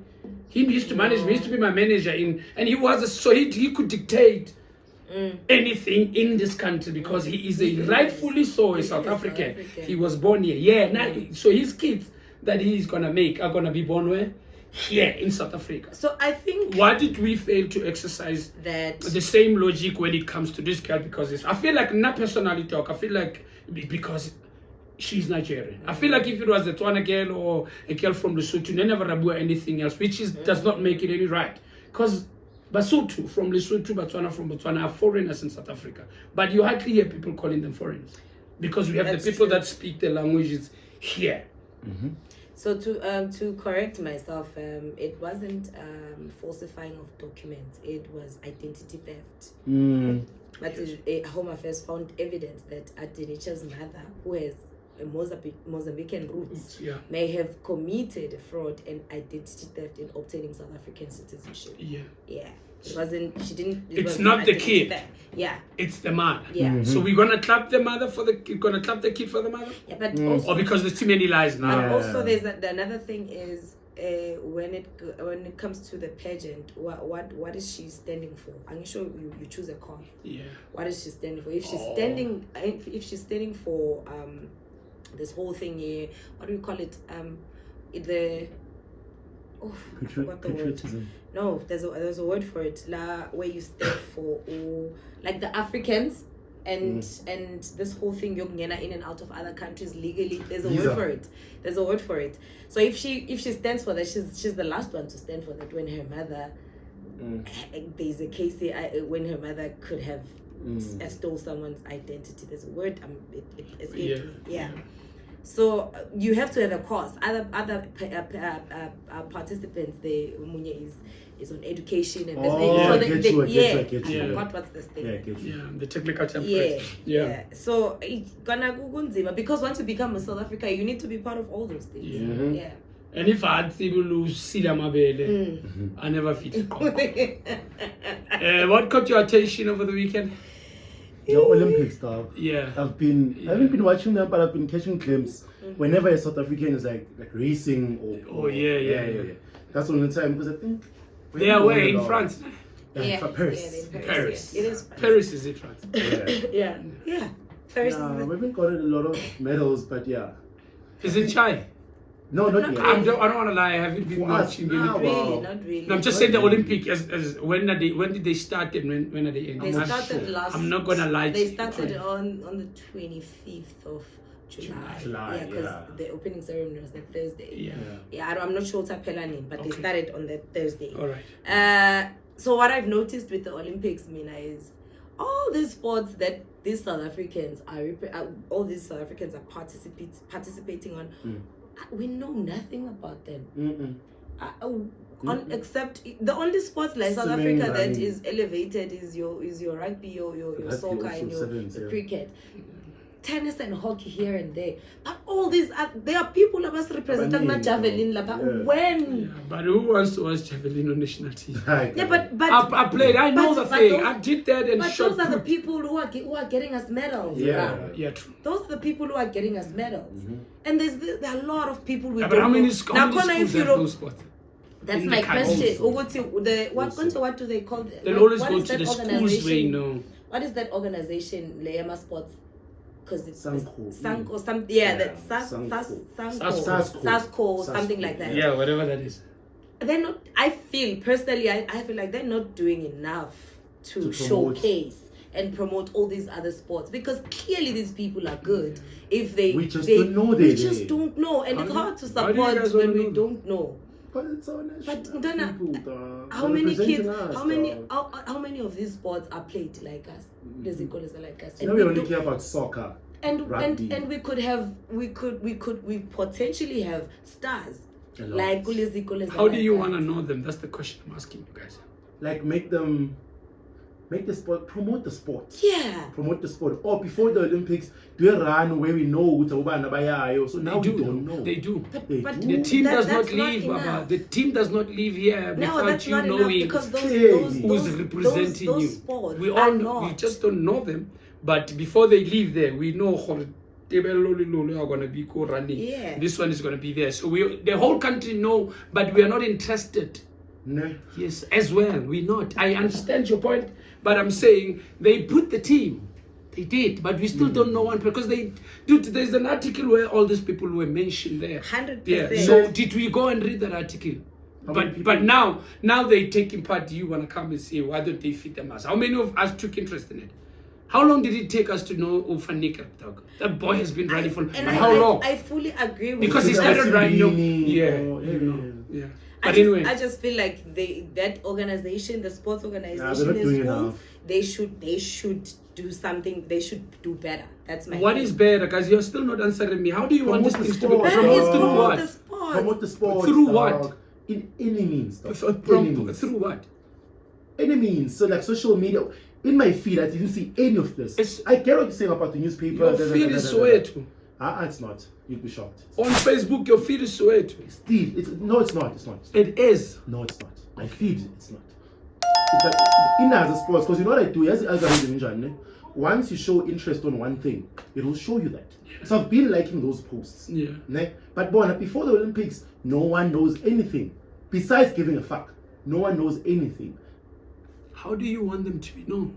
He used to manage me. He used to be my manager and he was he could dictate anything in this country because he is rightfully so a South African. He was born here. Yeah. Now, so his kids that he's gonna make are gonna be born where? Here in South Africa. So I think why did we fail to exercise that the same logic when it comes to this girl? Because I feel like not personally talk. I feel like because she's Nigerian. I feel like if it was a Tswana girl or a girl from Lesotho, they never rabu anything else, which does not make it any right. Because Basotho from Lesotho, Botswana from Botswana are foreigners in South Africa. But you hardly hear people calling them foreigners. Because we have the people that speak the languages here. So to correct myself, it wasn't falsifying of documents. It was identity theft. But Home Affairs found evidence that Adenicha's mother, who has Mozambican roots, may have committed fraud and identity theft in obtaining South African citizenship. Yeah. It wasn't. She didn't. It's not the kid. Yeah. It's the mother. Yeah. So we're gonna clap the mother for the. Gonna clap the kid for the mother. Yeah, but also, or because there's too many lies now. But also, there's another thing is when it comes to the pageant, what is she standing for? I'm sure you choose a cause. Yeah. What is she standing for? If she's standing for this whole thing here, what do we call it? I forgot the word. No, there's a word for it. Where you stand for, like the Africans, and this whole thing you're in and out of other countries legally. There's a word for it. There's a word for it. So if she stands for that, she's the last one to stand for that. When her mother, there's a case here, when her mother could have stole someone's identity. There's a word. Yeah. So you have to have a cause. Other participants, the Munye is on education and what's this thing? The technical template. Yeah. So because once you become a South Africa, you need to be part of all those things. Yeah. And if I had to see them, I never fit. What caught your attention over the weekend? The Olympic stuff. Yeah. I haven't been watching them, but I've been catching glimpses whenever a South African is like racing or yeah. That's the only time because I think they are where in France. Paris. Paris. It is Paris is in France. Yeah. Paris. We haven't got a lot of medals, but yeah. Is it Chai? No, not yet. I don't want to lie. I haven't been watching. Not really. No, I'm just saying the Olympic as when did they start and when are they end? They started last. I'm not gonna lie. They started on the 25th of July. Yeah, because the opening ceremony was that Thursday. Yeah. I'm not sure Tapelanin, but they started on that Thursday. All right. So what I've noticed with the Olympics, Mina, is all these sports that these South Africans are participating on. We know nothing about them. Except the only sports like South Africa that is elevated is your rugby, your soccer, and your cricket. Tennis and hockey here and there, but all these there are people who are representing javelin. But who wants to watch javelin on national team? But I played. I know the thing. I did that and shot. But those are the people who are getting us medals. Yeah, true. Those are the people who are getting us medals. And there are a lot of people we but don't how many know. schools have those sports? That's my question. What do they call it? They'll always go to the schools where you know. What is that organization, Leema Sports? Because it's Sanko, Sasco, something like that. Yeah, whatever that is. They're not. I feel personally, I feel like they're not doing enough to showcase and promote all these other sports, because clearly these people are good. If we just don't know, and it's hard to support when we don't know. But it's our national people, how many kids? How many of these sports are played like us? There's equals like us. And we only care about soccer. And we potentially have stars like How do you want to know them? That's the question I'm asking you guys. Like make the sport, promote the sport. Yeah. Promote the sport. Or before the Olympics, do a run where we know so now we don't know. They do. But the team does not leave, Baba. The team does not leave here without you knowing because who's representing those you. Sports We just don't know them. But before they leave there, we know are going to be running. Yeah. This one is going to be there. So the whole country know, but we are not interested. No. Yes, as well. We're not. I understand your point, but I'm saying they put the team. They did, but we still don't know one because there's an article where all these people were mentioned there. 100%. Yeah. So did we go and read that article? But now they're taking part. Do you want to come and see why don't they fit them us? How many of us took interest in it? How long did it take us to know Ufanika? That boy has been running for how long? I fully agree with because you. He started running. Yeah. But anyway, I just feel like that organization, the sports organization in schools, they should do something. They should do better. That's my. What is better? Because you're still not answering me. How do you want this thing to be promoted? Through what? Promote the sport. Through what? In any means. Through what? Any means. So like social media. In my feed, I didn't see any of this. I get what you're saying about the newspaper. Your feed is Soweto. It's not. You'd be shocked. On Facebook, your feed is Soweto. Steve, no, it's not. It's not. It is. No, it's not. My feed, it's not. It's like, in as a sports, because you know what I do? Once you show interest on one thing, it will show you that. So I've been liking those posts. Yeah. But before the Olympics, no one knows anything. Besides giving a fuck, no one knows anything. How do you want them to be known?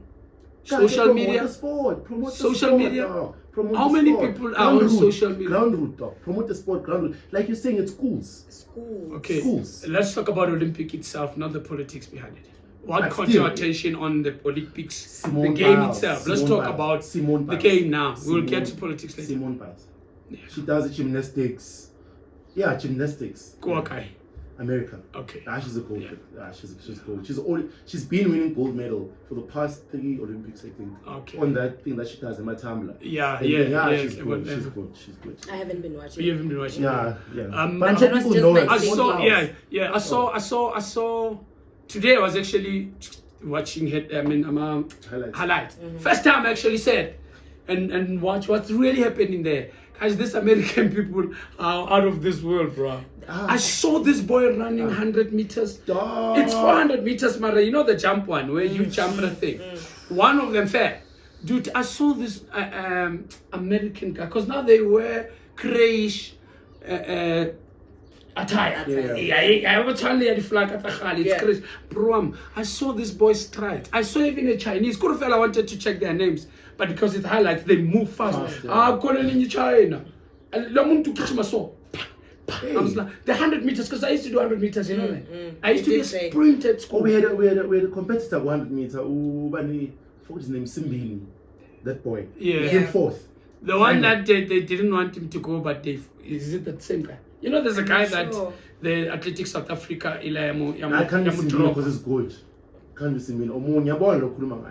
Social media. Promote social media. How many people are on social media? Ground root, dog. Promote the sport, ground root. Like you're saying, it's schools. Okay. Schools. Let's talk about Olympic itself, not the politics behind it. What caught your attention on the Olympics, the game itself? Let's talk about the game now. We'll get to politics later. Simone Biles. Yeah. She does the gymnastics. Yeah, gymnastics. Kuakai. America. Okay. She's a gold. She's gold. She's been winning gold medal for the past 3 Olympics, I think. Okay. On that thing that she does in my Tumblr. Yeah. She's good. She's good. She's good. I haven't been watching. You haven't been watching. Yeah. But I'm sure people know it. I saw. Today I was actually watching highlights. Mm-hmm. First time I actually said, and watch what's really happening there. Guys, these American people are out of this world, bro. I saw this boy running 100 meters. It's 400 meters, Mara. You know the jump one where you jump the thing. One of them fell. Dude, I saw this American guy because now they wear grayish attire. It's crazy. Bro, I saw this boy stride. I saw even a Chinese. I wanted to check their names, but because it's highlights, they move fast. I'm calling in China. I was like, the 100 meters, because I used to do 100 meters, you know. I used to be sprint at school. We had a competitor 100 meter. What's his name? Simbini. That boy. Yeah. He came fourth. The one that they didn't want him to go, but is it that same guy? You know, there's a guy that the Athletic South Africa, I can't listen to him because it's good. Can't listen to him.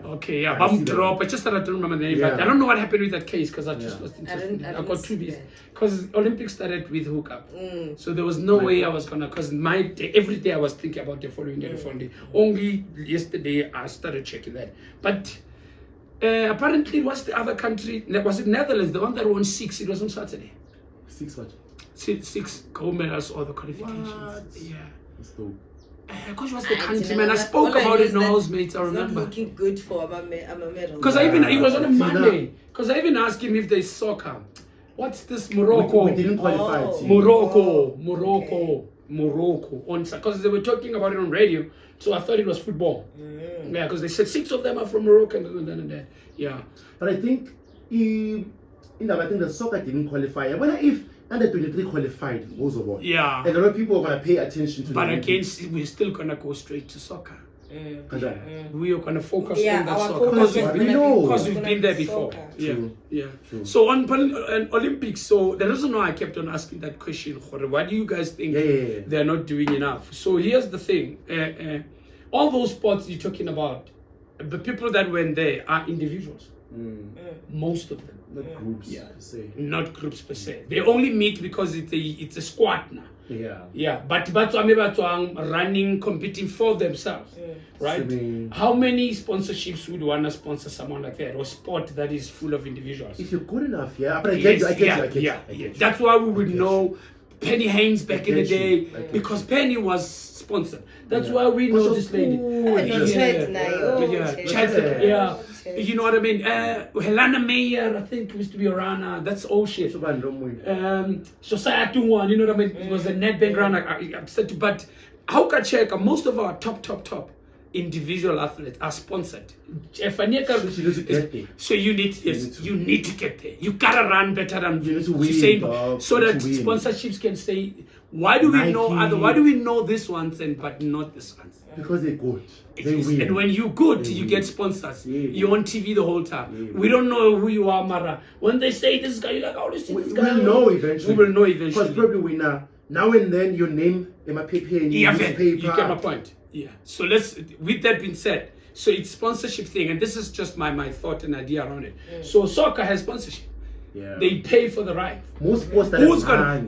Okay, yeah, but drop. I just started to remember the name, but I don't know what happened with that case because I just lost interest. I got too busy because Olympics started with HookUp, so there was no way I was gonna. Because every day I was thinking about the following day, Only yesterday I started checking that, but. Apparently, what's the other country? Was it Netherlands? The one that won 6. It was on Saturday. 6 what? 6 gold medals or the qualifications. What? Yeah. That's dope. Because what's the country, man? I spoke about it in housemates. I remember. Not looking good for a medal. Because it was on a Monday. Because I even asked him if there's soccer. What's this Morocco? We didn't qualify. Morocco. Because they were talking about it on radio, so I thought it was football. Yeah, because they said 6 of them are from Morocco and that. Yeah. But I think I think the soccer didn't qualify. I wonder if under 23 qualified goes about. Yeah. And a lot of people are gonna pay attention to. But again, we're still gonna go straight to soccer. We are gonna focus on that soccer because we've been there before. True. True. So on Olympics, so the reason why I kept on asking that question, why do you guys think they're not doing enough? So here's the thing: all those sports you're talking about, the people that went there are individuals. Most of them. Not groups per se. Not groups per se. They only meet because it's a squad now. Yeah. But running, competing for themselves, right? Swimming. How many sponsorships would want to sponsor someone like that, or sport that is full of individuals? If you're good enough, But I get you. That's why we would know Penny Haynes back in the day, because Penny was sponsored. That's why we know this lady. You know what I mean? Helena Meyer, I think, used to be a runner. That's old shit. Society one, you know what I mean? It was a NetBank runner. But how can check? Most of our top individual athletes are sponsored. So you need to get there. You gotta run better than you need to win, so that sponsorships can say, why do we know this ones but not this ones? Because they're good. They win. And when you're good, you get sponsors. You're on TV the whole time. We don't know who you are, Mara. When they say this guy, you're like, oh, this guy. We'll know eventually. We will know eventually. Because probably we now and then your name in my paper and newspaper. You get my point. Yeah. So with that being said, so it's sponsorship thing, and this is just my thought and idea around it. So soccer has sponsorship. Yeah. They pay for the right. Most sports that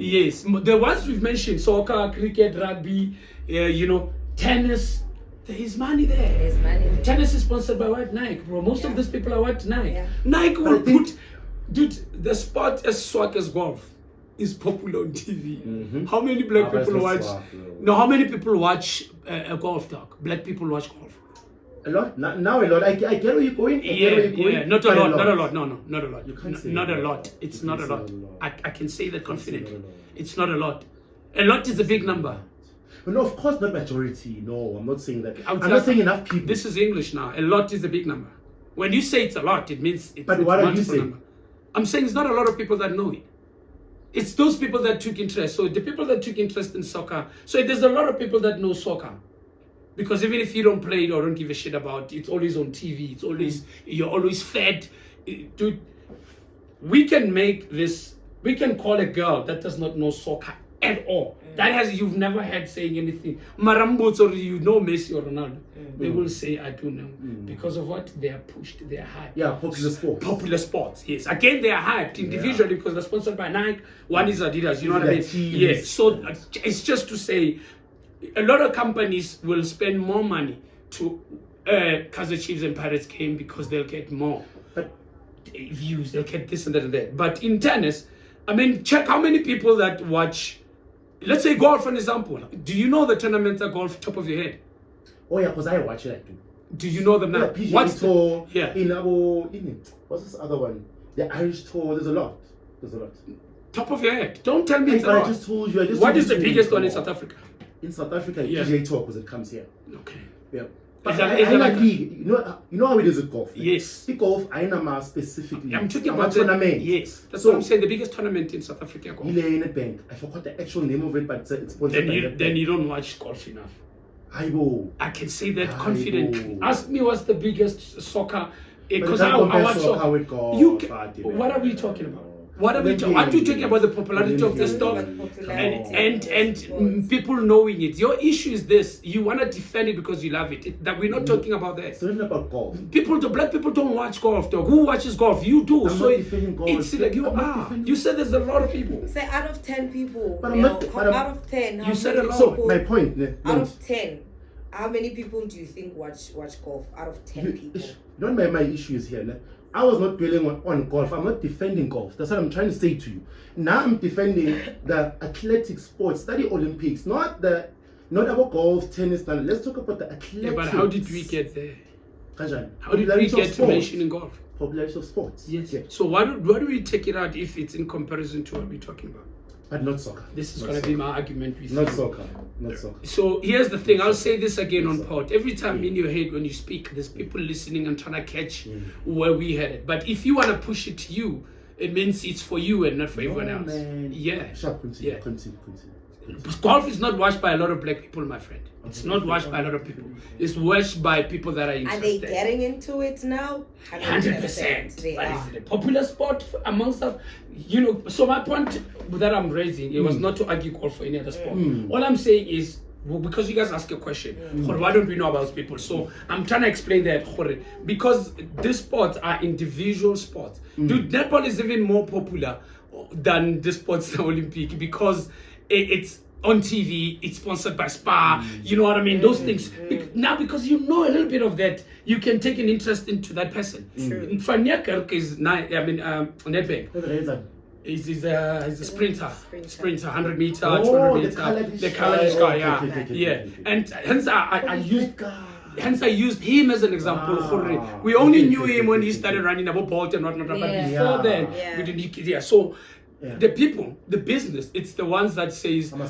yes, the ones we've mentioned, soccer, cricket, rugby, tennis. There is money there. Tennis is sponsored by what? Nike, bro. Most of these people are what? Nike. Nike will put, dude, the sport as swag as golf is popular on TV. How many black people watch? How many people watch a golf dog? Black people watch golf. A lot. Now a lot. I get where you're going. Not a lot. No, not a lot. You can't say not a lot. It's not a lot. I can say that confidently. It's not a lot. A lot is a big number. But no, of course not majority. No, I'm not saying that. I'm not saying enough people. This is English now. A lot is a big number. When you say it's a lot, it means it's But what are you saying? Number. I'm saying it's not a lot of people that know it. It's those people that took interest. So the people that took interest in soccer. So there's a lot of people that know soccer. Because even if you don't play it or don't give a shit about it, it's always on TV. It's always, you're always fed. Dude, we can call a girl that does not know soccer at all. You've never had saying anything. Marambos or Messi or Ronaldo. They will say, I don't know. Because of what? They are pushed, they are hyped. Yeah, popular sports. Popular sports, yes. Again, they are hyped individually because they're sponsored by Nike. One is Adidas, you know what I mean? Yeah, so it's just to say, a lot of companies will spend more money to Kaizer Chiefs and Pirates game because they'll get more views, they'll get this and that and that. But in tennis, I mean, check how many people that watch. Let's say golf, for example. Do you know the tournaments of golf top of your head? Oh yeah, because I watch it too. Do you know them now? PGA What's Tour? What's this other one? The Irish Tour. There's a lot. Top of your head. Don't tell me it's a lot. lot. I just told you. What is the biggest one in South Africa? In South Africa, PGA Tour because it comes here. Okay. Yeah. But I like league. You know how it is with golf. Yes. The golf, I know specifically. I'm talking about tournament. Yes. That's what I'm saying. The biggest tournament in South Africa. Golf. Bank. I forgot the actual name of it, but it's sponsored by then you don't watch golf enough. I can say that confidently. Ask me what's the biggest soccer Because But I compare watch soccer soccer. with golf, You can, Fati, what are we man. talking about? What are we talking? Aren't you talking about the popularity of the stock and people knowing it? Your issue is this: you want to defend it because you love it. That we're not talking about that. It's not even about golf. Black people don't watch golf, dog. Who watches golf? You do. I'm so not defending golf. it's like you I'm not are. defending- You said there's a lot of people. Say out of 10 people. But I'm not- but I'm- out of 10. You how said many a lot. So people- my point, ne, Out no, of 10, how many people do you think watch golf? Out of 10 people. not my issue is here. Ne? I was not dwelling on golf. I'm not defending golf. That's what I'm trying to say to you. Now I'm defending the athletic sports, the Olympics, not about golf, tennis. Let's talk about the athletics. Yeah, but how did we get there? Kajan, How did we popularity of get to sport. mentioning golf? Popularity of sports. Yes. Yeah. So why do we take it out if it's in comparison to what we're talking about? But not soccer. This is Not going to be soccer. my argument with Not you. soccer. Not soccer. So here's the thing. I'll say this again on pod. Every time in your head when you speak, there's people listening and trying to catch where we headed. But if you want to push it to you, it means it's for you and not for everyone else. Man. Yeah. Sharp, continue, Yeah. continue. Golf is not watched by a lot of black people, my friend. It's not watched by a lot of people. It's watched by people that are Are interested. they getting into it now? 100%. They But are. is it a popular sport amongst us? You know, so my point that I'm raising, it was not to argue golf for any other sport. All I'm saying is, well, because you guys ask a question, why don't we know about people? So I'm trying to explain that, because these sports are individual sports. Dude, netball is even more popular than the sports Olympic because it's on TV, it's sponsored by Spa, you know what I mean? Those things. Now, because you know a little bit of that, you can take an interest into that person. Fania Kirk is, Nedbank. He's a sprinter, 100 meter, 200 meter. The colored guy, yeah. okay. And hence I used him as an example. We only knew him when he started running about Bolt and whatnot, but before then, we didn't. Yeah. So the people, the business, it's the ones that says I'm a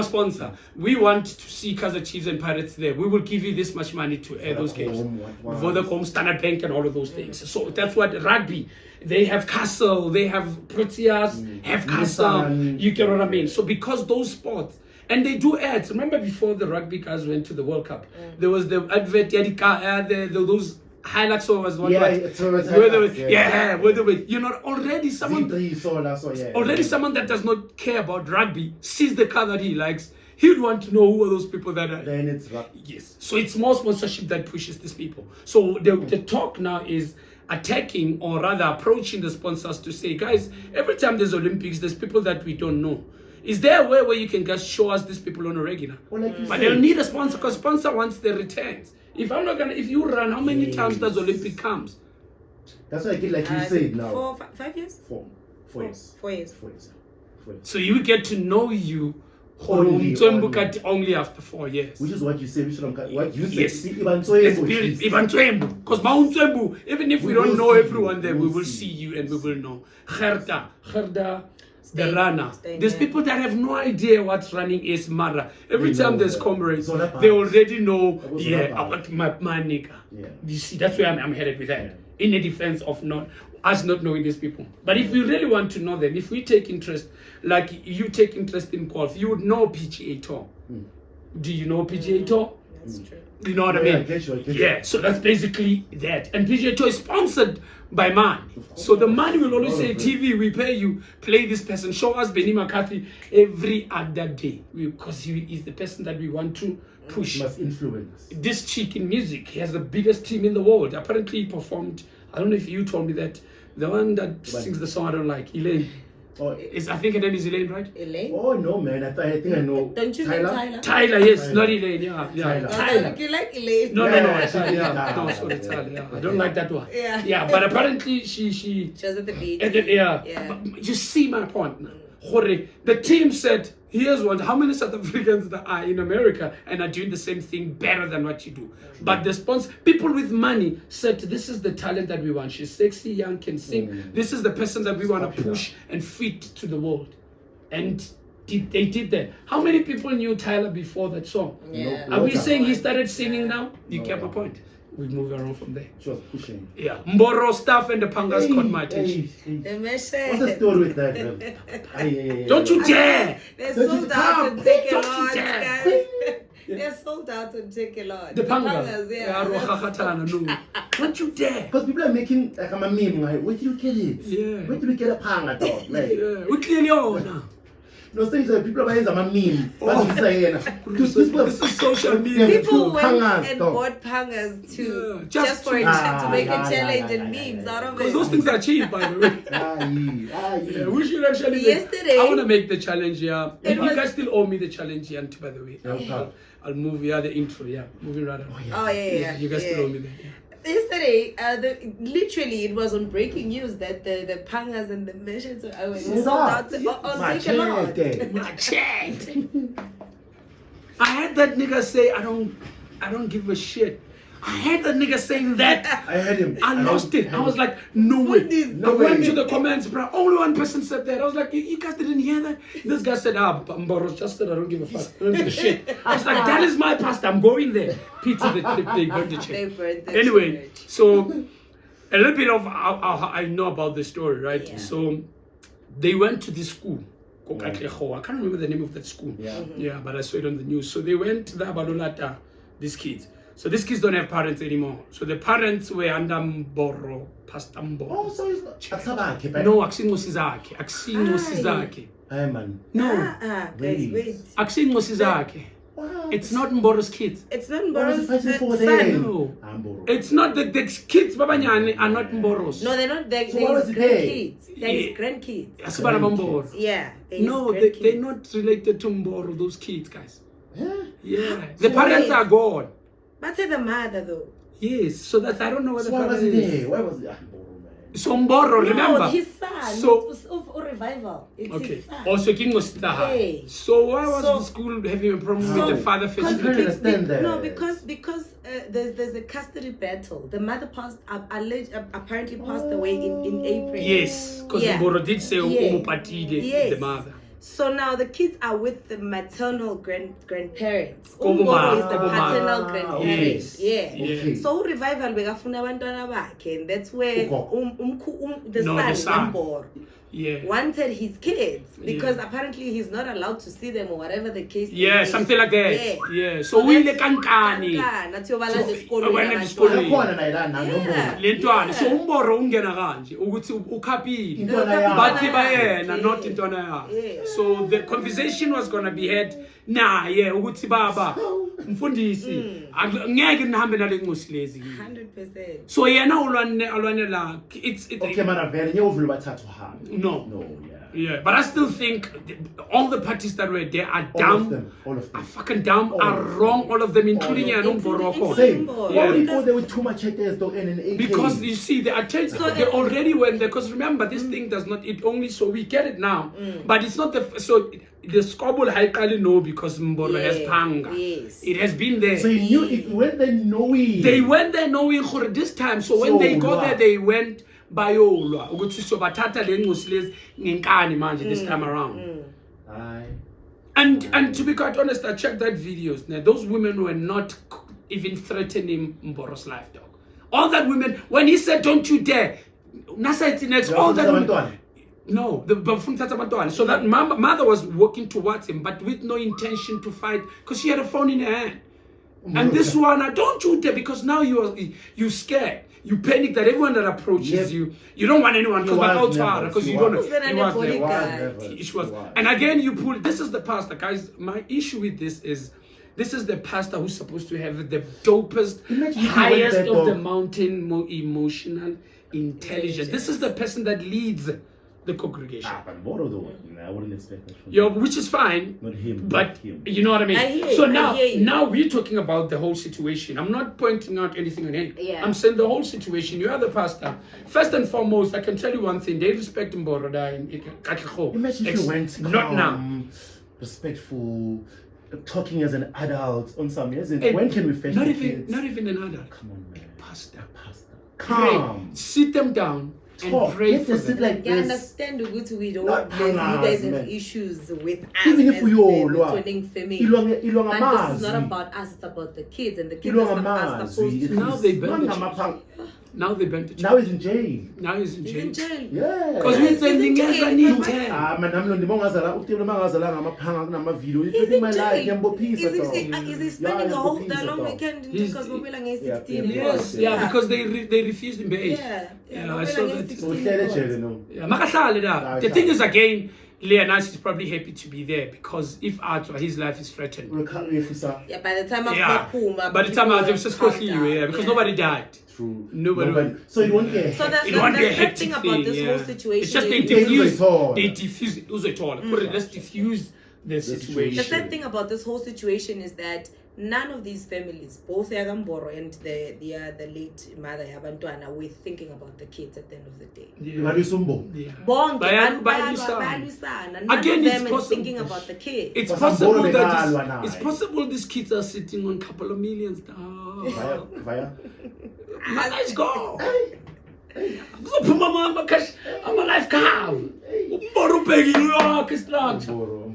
sponsor. We want to see Kaizer Chiefs and Pirates there. We will give you this much money to air those games. Vodacom, Standard Bank, and all of those things. So that's what rugby. They have Castle, they have Proteas, have Castle. You get what I mean? So because those sports. And they do ads. Remember before the rugby guys went to the World Cup, there was the advert, those highlights was one. You know, already someone that does not care about rugby sees the car that he likes. He would want to know who are those people that are. Then it's rugby. Yes. So it's more sponsorship that pushes these people. So the talk now is attacking or rather approaching the sponsors to say, guys, every time there's Olympics, there's people that we don't know. Is there a way where you can just show us these people on a regular? But they'll need a sponsor because sponsor wants the returns. If you run, how many times does Olympic comes? That's why I get like you said now. 5 years? 4 years. 4 years. 4 years. So you get to know you only after 4 years. Which is what you say. What you say. Yes. Let's Let's build it. Because even if we don't know everyone there, we will see you and we will know. Gerda, the runner. There's people that have no idea what running is, Mara. Every time there's comrades, they already know, about my nigga. Yeah. You see, that's where I'm headed with that. Yeah. In the defense of us not knowing these people. But if we really want to know them, if we take interest, like you take interest in golf, you would know PGA Tour. Do you know PGA Tour? That's true. You know what I mean? I get you. Yeah, so that's basically that. And PGA Tour is sponsored by money. So the money will always say, TV, we pay you, play this person, show us Benny McCarthy every other day. Because he is the person that we want to push. Must influence. This chick in music, he has the biggest team in the world. Apparently he performed, I don't know if you told me that, the one that sings the song I don't like, Elaine. I think her name is Elaine, right? Elaine? Oh no, man! I think I know. Don't you mean Tyler? Tyler, yes, not Elaine. Yeah. Tyler. You like Elaine? No. I said, no, sorry, Tyler. Yeah, I don't like that one. Yeah, but apparently she was at the beach. But you see my point now. The team said, here's one. How many South Africans there are in America and are doing the same thing better than what you do? But the sponsor, people with money said, this is the talent that we want. She's sexy, young, can sing. This is the person that we want to push and fit to the world. And they did that. How many people knew Tyler before that song? Yeah. Are we saying he started singing now? You get my point. We move around from there. She was pushing. Yeah. Mboro stuff and the Pangas caught my attention. What's the story with that? Don't you dare! They're sold out and take a lot, guys. They're sold out and take a lot. The Pangas. Yeah. Don't you dare. Because people are making like a meme, like, where do you get it? Yeah. Where do we get a panga dog? Like, We clearly own. no things like people are buying a meme. What you saying? This is social media. People went Pangas, and dog. bought pangas to Yeah, just for to make a challenge and memes yeah. out of Because it. those things are cheap, by the way. Yeah, we should actually Yesterday- I want to make the challenge, yeah. It You was- guys still owe me the challenge, yeah, by the way. Okay. I'll move, yeah, the intro, yeah. Moving right on. Oh yeah. You guys still owe me that, yeah. Yesterday, literally, it was on breaking news that the pangas and the missions were sold out on Take Machete. I had that nigga say, I don't give a shit. I had that nigga saying that. I heard him. I lost it. I was like, no way. No I went way. to the comments, bro. Only one person said that. I was like, you guys didn't hear that? This guy said, Mboros just said, I don't give a fuck. I don't give a shit. I was like, that is my past. I'm going there. Peter, they burned the They church. burned the Anyway, church. so a little bit of how I know about the story, right? Yeah. So they went to this school. I can't remember the name of that school. Yeah. Yeah, but I saw it on the news. So they went to the Balolata, these kids. So these kids don't have parents anymore. So the parents were under Mboro, Pastor Mboro. Oh, so it's not Aksabaki, but No, Aksingosizake. Aksingosizake. hey man. No, Guys, Wait. wait. Aksingosizake. Wow. It's not Mboro's kids. It's not What was he Mboro's fighting for son. then? No. Amboro. It's not the kids, Babanyane, are not Mboros. No, they're not. They're So what was his it there? grandkids. They're his grandkids. Asibana Mboro. Yeah. They're No, his they're grandkids. not related to Mboro, those kids, guys. Yeah. Yeah. So The parents wait. are gone. But say the mother though. Yes, so that I don't know what So the why father was he is. there? Why was he Amboro, man? So Mboro, remember? No, his son. So- it was of revival. It's Okay. his son. Also, King was Staha. Hey. So why was So- the school having a problem So- with the father Because fetching I the don't kids? understand that. No, because there's a custody battle. The mother apparently passed away in April. Yes, because Yeah. Mboro did say Yeah. Umupatile, Yes. the mother. So now the kids are with the maternal grandparents. Kobo Umboro is ma- the kobo ma- paternal grandparents. Yes. Yeah. Yeah. So revival bekafuna abantwana bakhe, and that's where Ugo. the No, the son son. Mboro Yeah. wanted his kids because Yeah. apparently he's not allowed to see them or whatever the case. Yeah, is. something like that. Yeah. Yeah. So we le kankani. Kankana, athi yobala So- esikolweni wena abantwana. esikolweni. Uyakhona naye lana Yeah. nombolo. Lentwana. So Umboro ungena kanje ukuthi ukhapile. Intwana yakhe. Bathi bayena, Yeah. not intwana yakhe. Yeah. So the conversation was gonna be had naye ukuthi baba mfundisi ngeke nihambe nale ncosi lezi. 100%. So yena alwane la it's Okay, man, vele nyovula bathathu hamba. no. No, yeah. Yeah, but I still think all the parties that were there are All dumb. of them. All of Are them. fucking dumb, All are of them. wrong, all of them, including All of Yanum them. Boroko. Same. Symbol. Why would you Yeah. go there with too much haters though and an AK? Because you see, they already went there. Because remember, this thing does not. It only so we get it now, but it's not the so the squabble I clearly know because Mboro has panga. Yes. It has been there. So you knew it went there knowing. They went there knowing for this time. So when So, they go wow. there, they went bayolwa. Ukuthi so bathatha le ncosi lezi ngenkani manje this time around. Aye. And to be quite honest, I checked that videos. Now, those women were not even threatening Mboro's life, dog. All that women, when he said, "Don't you dare," Nasa it's next. All that women, no, the Bafun. So that mother was walking towards him, but with no intention to fight, because she had a phone in her hand. And this one, don't you dare, because now you scared. You panic that everyone that approaches you don't want anyone because you don't know. Was there He was there. any bodyguard? It was. And again, you pull. This is the pastor, guys. My issue with this is the pastor who's supposed to have the dopest, Imagine if he highest went of there, the dog. mountain, more emotional intelligence. This is the person that leads the congregation. But Mboro though, I wouldn't expect that from Yeah, which is fine. Not him. But not him. you know what I mean. I hear So you, now, I hear you. now we're talking about the whole situation. I'm not pointing out anything on him. Yeah. I'm saying the whole situation. You are the pastor. First and foremost, I can tell you one thing: they respect Mboroda in Katlego. Imagine if you went not now. calm, respectful, talking as an adult on some years. And When can we fetch Not the even, kids? not even another Come on, man. pastor. Pastor. Pray. Calm. Sit them down and Talk. pray Let for them sit them. like I this. understand ukuthi we don't Not that you guys pangas, have man. issues with us Even if as we the all returning family. Ilwanga But this is not amazi. about us, it's about the kids, and the kids Ilwanga are supposed amazi. to Now they burn the Ilwanga church. Now they bent to Now he's in jail. Now he's in He's jail. in jail. Yeah. Because we're sending He's in us jail. a new tag. Man, I'm not the mangazala. Uti mangazala ngamaphanga kunamavideo. He's Living in my life. jail. Yambo peace Is at all. he spending the long weekend in He's- because we're like Yeah, 16? Yes, yeah, because they refused him age. Yeah, I saw that. So uhlele jail no. Yeah, makahlale da. The thing is, again, Leonas is probably happy to be there because if Arthur, his life is threatened. Yeah, by the time Yeah, by the time I was just because nobody died. True. Nobody. So you won't get. So It won't be a the sad hectic thing about thing, this yeah. whole situation It's just is- they diffuse it was at all. Let's diffuse the situation. The sad thing about this whole situation is that none of these families, both Yagamboro and the late mother Yabantwana, were thinking about the kids at the end of the day. Yeah. Bonke, Bayalwisana. bayalwisana. None Again, of it's them is possible. thinking about the kids. It's But possible some that Bolo it's possible these kids are sitting on a couple of millions now. Vaya. Let's go. I'm a life car. Mboro.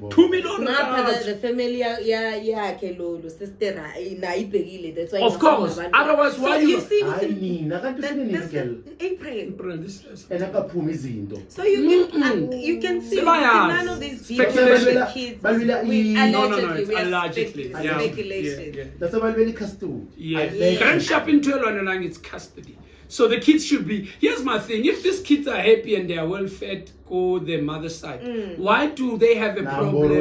2 million. Ngapha the family yakhe lo sister nayibhekile, that's why Of course. Otherwise, why so you? see Hayi nina kanti siningel. April. Enakaphuma izinto. So you can see none of these people Speculation. with kids. Balwila We It's we are allegedly. Yeah. speculation. Yeah. That's about really custom. Yeah, Yeah. grand shopping to along it's custody. So the kids should be. Here's my thing: if these kids are happy and they are well fed, go their mother's side. Why do they have a problem?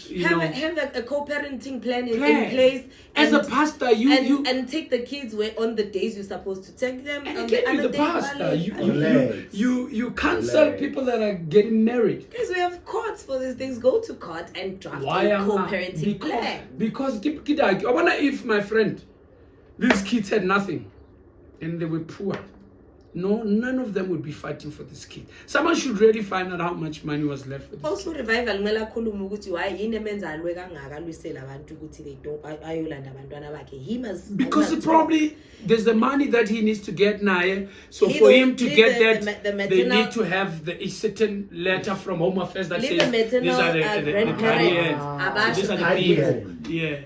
You know, Have a co-parenting plan in place. As a pastor, you and take the kids where on the days you're supposed to take them. and on get the with other the days, pastor. Relax. You cancel Relax. people that are getting married. Because we have courts for these things. Go to court and draft Why a am co-parenting plan. Because I wonder if my friend, these kids had nothing, and they were poor. No, none of them would be fighting for this kid. Someone should really find out how much money was left for this Also revival ngela khuluma ukuthi why yini emenza alwe kangaka lwisela abantu ukuthi they don't ayolanda abantwana bakhe. He must because probably there's the money that he needs to get now. So Leave for the- him to leave get the- that, the they maternal- need to have a certain letter from Home Affairs that leave says the maternal these are the grandparents. guardians. Abasho. These are the Guardian. people. Yeah.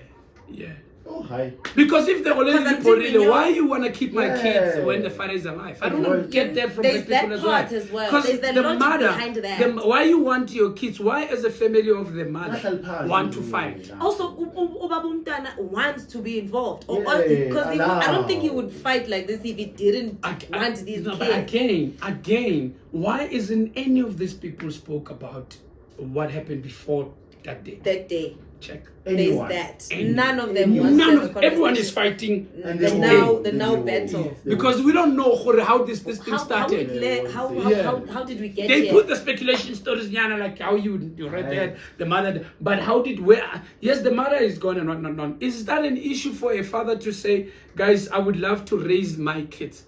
Oh, hi. Because if they're already Because I'm people, thinking, really, why you want to keep my kids Yeah. when the father is alive? I Well, don't get that from there's the people that as well. part as well. Because There's the the logic mother, behind that. why you want your kids? Why, as a family of the mother, Nahlali want to phansi. fight? Also, Ubaba Umntwana wants to be involved. Yeah, Because I don't think he allow. would fight like this if he didn't want these No, but kids. again, why isn't any of these people spoke about what happened before that day? That day. Check. Anyone. There's that. Anyone. None of them wants to None have a of everyone is conversation. fighting And The they now will. the They now will. battle. Yes. because we don't know how this thing How started. how did we get They here? put the speculation stories, Yana, like how you read Right. that, the mother, but how did, where, yes, the mother is gone and whatnot. Is that an issue for a father to say, guys, I would love to raise my kids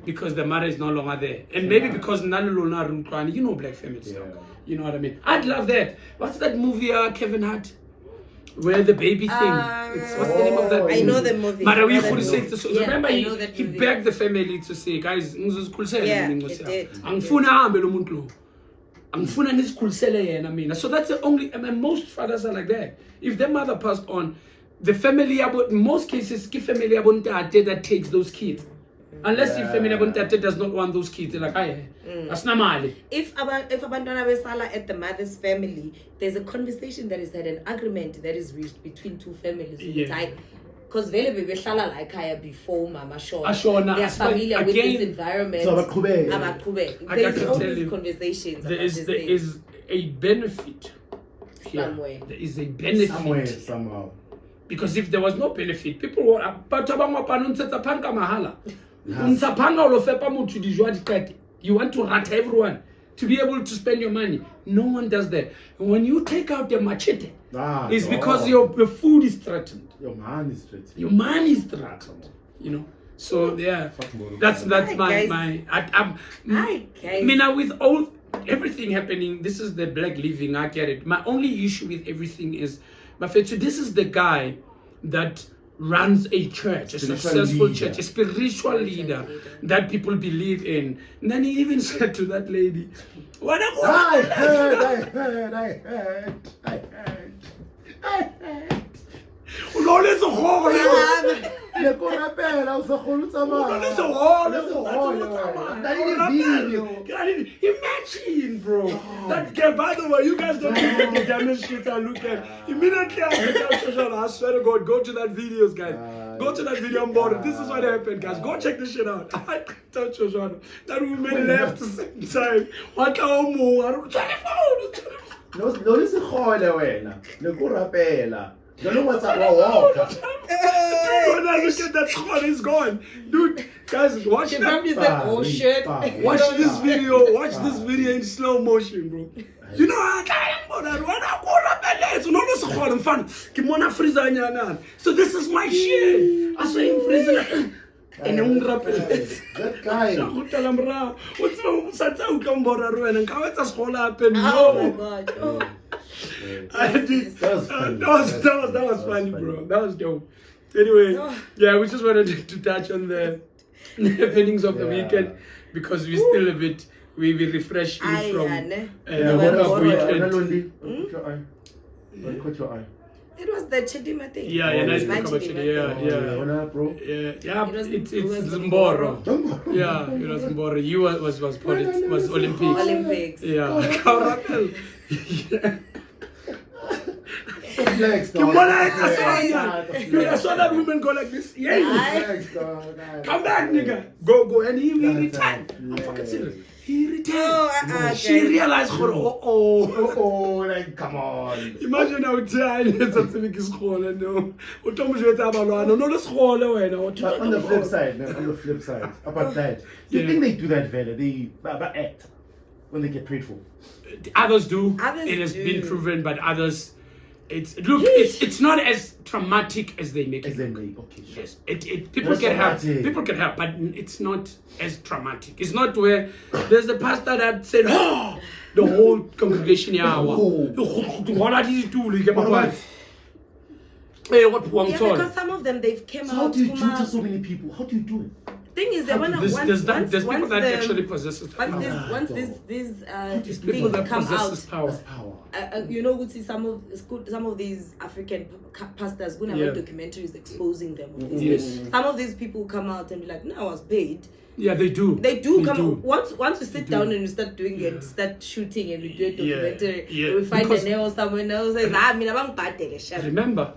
because the mother is no longer there? And maybe because Nalulona Rukwani, you know, black families, Yeah. you know what I mean? I'd love that. What's that movie Kevin had? Where the baby thing, what's the name of that? Oh, I know the movie. Mara, we I know that could say movie. so Yeah, remember I know that he movie. begged the family to say, guys, Yeah, it did. angifuna ahambe lo muntu lo. Angifuna nisikhulisele yena mina. So that's the only, most fathers are like that. If their mother passed on, the family in most cases, ki family ntate that takes those kids. Unless the family ntate does not want those kids, they're like, aye, that's not mali. If abantwana besala at the mother's family, there's a conversation that is had, an agreement that is reached between two families. Yeah. Because vele bebehlala la ekhaya before mama Ashona, shona. They are familiar with again, this environment. So abaqhubeke. Abaqhubeke. I There's can all tell these you, conversations There about is these there things. is a benefit here. Somewhere. There is a benefit. Somewhere, somehow. Because if there was no benefit, people would batho ba ngwapana ntshetsa phanka mahala. Untsha phanga lo fepa motho dijo a diqete. You want to rat everyone to be able to spend your money. No one does that. When you take out the machete, it's because your food is threatened. Your man is straight. Your money is threatened. You know. So yeah, that's Hi, my guys. Hi, guys. Mina, with all everything happening, this is the black living. I get it. My only issue with everything is, Mafetu, this is the guy that runs a church, a successful leader. church, a spiritual leader that people believe in. And then he even said to that lady, "What I heard. Le ko rapela o sa kgone ho tsamaya. That's a whole. That's a whole. Imagine, bro. That girl, by the way, you guys don't know the damage shit I look at. Immediately I swear to God, go to that videos, guys. Go to that video on board. This is what happened, guys. Go check this shit out. I touch Shoshana. That woman left the same time. What more? I don't No, lesi khole wena. Le ko rapela. Don't what's up. Walk. When I look at that squad, he's gone. Dude, guys, watch that. Probably said, oh shit. Watch this video. Watch this video in slow motion, bro. You know, I can't about that. When I go up, so no, this is quite fun. Kimona freezer. So this is my shit. I say in freezer. And that guy. Oh my god. Oh. That was funny, bro. That was dope. Anyway, yeah, we just wanted to touch on the happenings of the weekend because we still a bit we refreshed from the HookUp weekend. Caught your eye. It was the Chidima thing. Yeah, nice HookUp actually. Yeah. Bro. Yeah. It's Zimboro. Yeah, it was Zimboro. You was Olympics. Olympics. Yeah. Flex, I saw that woman go like this. Yeah. Come back, nigga. Go. And he returned. I'm fucking serious. He returned. She realized, like, come on. Imagine how tiny it's a big school. No, on the flip side, about that, do you think they do that, Vela? They act when they get paid for? Others do. Others it has do. been proven, but others. It's not as traumatic as they make it. Okay. Yes, people get hurt, but it's not as traumatic. It's not where there's a pastor that said, "Oh, the whole congregation, what are these two? Because some of them they've came So out. how do you do to so many people? How do you do it? Thing is that there's people that actually possess power. Once these People things that come possess out, power. you know, we see some of these African pastors who have documentaries exposing them. Yes. Some of these people come out and be like, "No, I was paid." Yeah, they do. They come. Once you sit down and you start doing it, start shooting and we do a documentary, we find a nail someone else says, Remember,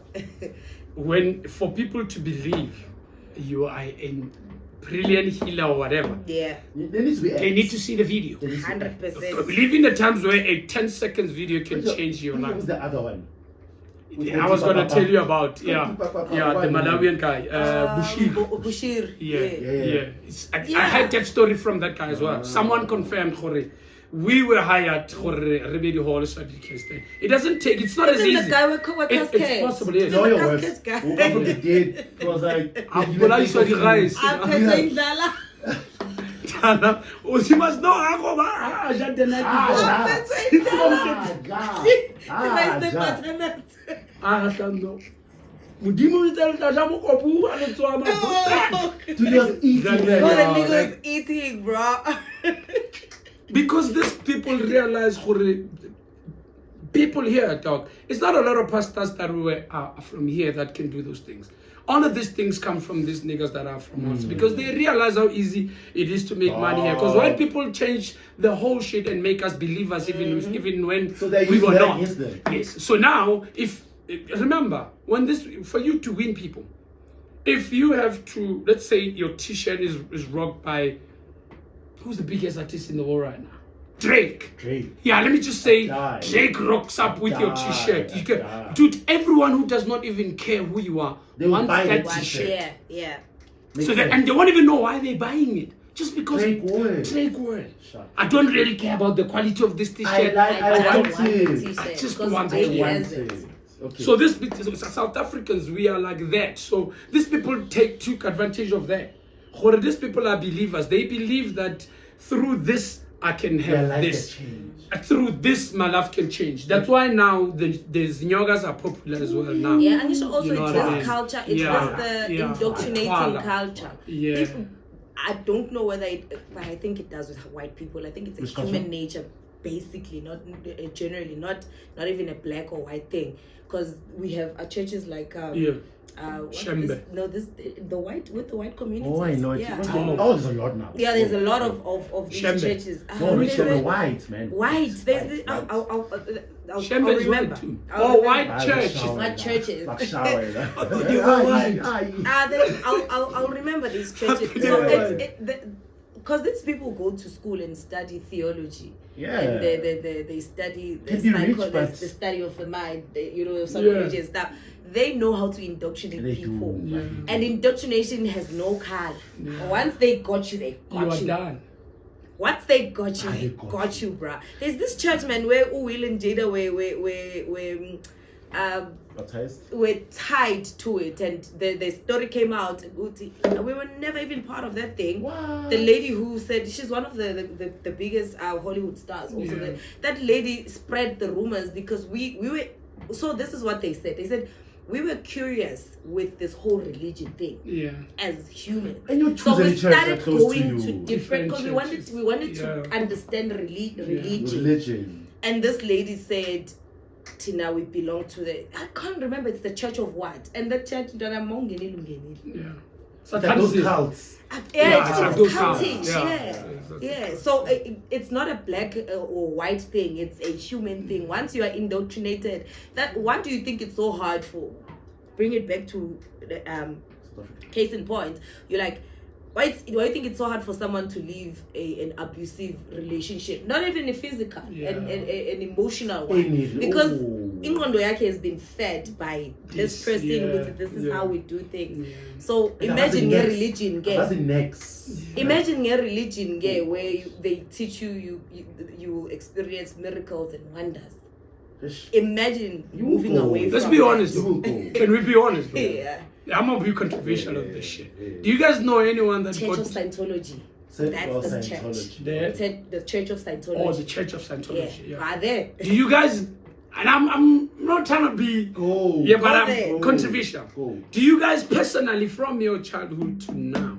for people to believe you are a brilliant healer or whatever, they need to see the video. 100%. We live in the times where a 10 seconds video can change your life. Who's the other one? I was going to tell you about the Malawian guy, Bushir. Yeah. I heard that story from that guy as well. Someone confirmed, we were hired for Remedy Hall certificate. It doesn't take. It's not as easy. The guy with it's possible. Yes. No, your words. Whoever they did was like. I saw the guys. She must know. Eating, bro. Because these people realize, people here, dog, it's not a lot of pastors that are from here that can do those things. All of these things come from these niggas that are from us because they realize how easy it is to make money here. Because white people change the whole shit and make us believers even when we were not. Yes. So now, remember, for you to win people, if you have to, let's say your t-shirt is rocked by, who's the biggest artist in the world right now? Drake. Yeah, let me just say, Drake rocks up with your t-shirt. Dude, everyone who does not even care who you are wants that t-shirt. Yeah. And they won't even know why they're buying it. Just because Drake word. I don't really care about the quality of this t-shirt. I just want it. Okay. So South Africans, we are like that. So these people took advantage of that. These people are believers. They believe that through this I can have this. Through this my life can change. That's why now the nyogas are popular as well now. Yeah, and it's also this culture. It's just the indoctrinating culture. Yeah. I don't know whether but I think it does with white people. I think it's a human nature basically, not generally, not even a black or white thing, because we have churches like Shembe. The white with the white community. Oh, I know it. Yeah. There's a lot now. Yeah, there's a lot of these Shembe. churches. No, Shembe white, man. White. There's White. I'll Shembe is remember. white too. I'll remember. White church. White churches. Like shower. I'll remember these churches. So because these people go to school and study theology. Yeah. And they study Can be rich, but- the study of the mind, psychology and stuff. They know how to indoctrinate They people. do. Yeah. And indoctrination has no card. Yeah. Once they got you, they You got are you. done. Once they got you, They they got got you, bruh. There's this church, man, where Will and Jada were tied to it, and the story came out. We were never even part of that thing. What? The lady who said she's one of the biggest Hollywood stars. Also, Yeah. that lady spread the rumors because we were. So this is what they said. They said we were curious with this whole religion thing Yeah. as humans. And you So choose we any church that started close to going you. to different because we wanted churches. to understand religion. Religion. And this lady said, Tina, we belong to I can't remember, it's the church of what? And the church, Yeah. Like those cults. yeah, it's like it's those cultish, cults. yeah. So it's not a black or white thing, it's a human thing. Once you are indoctrinated, why do you think it's so hard for? Bring it back to the case in point. You're like, why do you think it's so hard for someone to leave an abusive relationship? Not even a physical, an emotional one. Because ingqondo yakhe has been fed by this person. This is how we do things. Yeah. So imagine your religion, That's the next. imagine your religion, where they teach you will experience miracles and wonders. Imagine moving away. Let's from be that. honest. Can we be honest? Bro? Yeah. I'm gonna be controversial of this shit. Do you guys know anyone that Church got of Scientology. That's the church. there? The Church of Scientology. Oh, the Church of Scientology. Yeah. Are there? Do you guys? And I'm not trying to be Go. yeah, but Go I'm there. controversial. Go. Do you guys personally, from your childhood to now,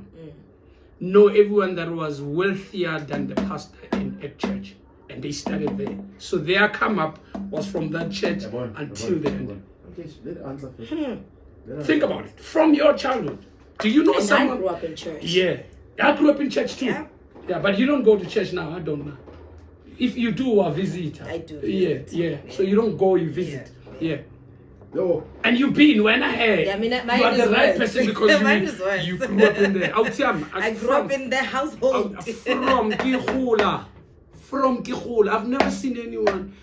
know everyone that was wealthier than the pastor at church, and they started there? So their come up was from that church until the end. Okay, let the answer first. Think about it. From your childhood, do you know And someone? I grew up in church. Yeah, I grew up in church too. Yeah. Yeah, but you don't go to church now. I don't know. If you do, a visitor. I do Yeah, visit. yeah. So you don't go, you visit. Yeah. No. And you've been when I had. Yeah, I mean, you mine are is the right worse. person because Mine is worse. you grew up in there. I grew up in the household. From Kihula. I've never seen anyone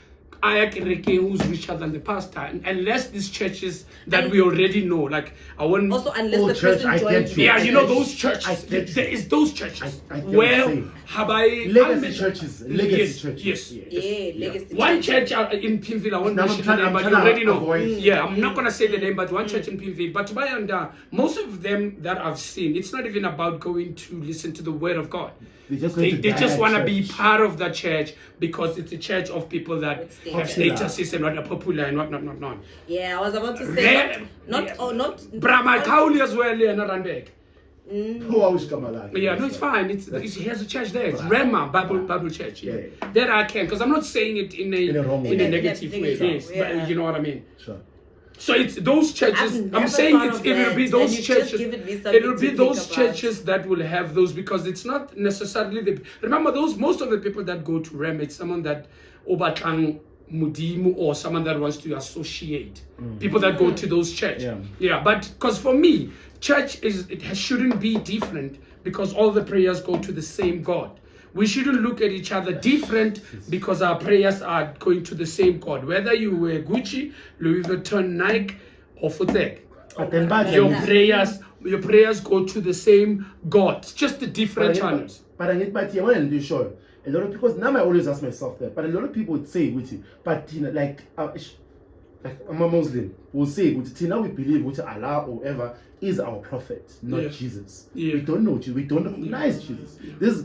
who's richer than the pastor, unless these churches that we already know. Like I want. Also, unless Oh, the church, person I joined get me. you. Yeah, you know those churches. I get There you. is those churches I get where what you're saying. have I Legacy churches. Legacy yes, churches. Yes. Yeah, legacy. One church in Pimville, I won't Now I'm mention trying- the name, I'm but you trying to already know. avoid- Yeah, I'm not gonna say the name, but one church in Pimville. But most of them that I've seen, it's not even about going to listen to the word of God. They just, They just want to be part of the church because it's a church of people that With have status. statuses and not popular and not. Yeah, I was about to say There- not. Brahma Kauli as well, yeah, not Randbeck. Who I wish come alive. Yeah, no, it's fine. He has a church there. It's Rema Bible Church. Yeah, Yeah. that I can, because I'm not saying it in a wrong way. negative way. Yes, Yeah. but you know what I mean. Sure. So it's those churches. I've I'm never saying thought of it will that, be and those you've just churches. given me something It will to be think those about. churches that will have those because it's not necessarily the. Remember those most of the people that go to Rem, it's someone that Obatang Mudimu or someone that wants to associate. People that go to those church. Yeah. But because for me, church shouldn't be different because all the prayers go to the same God. We shouldn't look at each other different because our prayers are going to the same God. Whether you wear Gucci, Louis Vuitton, Nike, or Futek, But then back your prayers go to the same God. It's just the different channels. But I need but I want to do sure. A lot of because now I always ask myself that. But a lot of people would say with you, but you know, like I'm a Muslim, will say with Tina we believe with Allah or whoever is our prophet, not Jesus. Yeah. We don't know Jesus. We don't recognize Jesus. This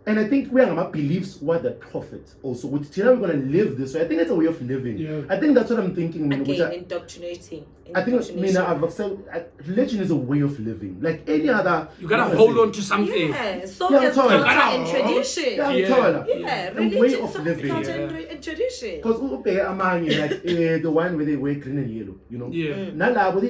And I think we are beliefs what the prophet also. With Tina, we're gonna live this way. I think it's a way of living. Yeah. I think that's what I'm thinking. Again, indoctrinating. I think I've accepted religion is a way of living. Like any other, you gotta hold on to something. Yeah, so Yeah, there's totally. culture and tradition. Yeah, Yeah, a religion, way of so living. culture and tradition. Because like the one where they wear green and yellow, you know. Yeah. Now,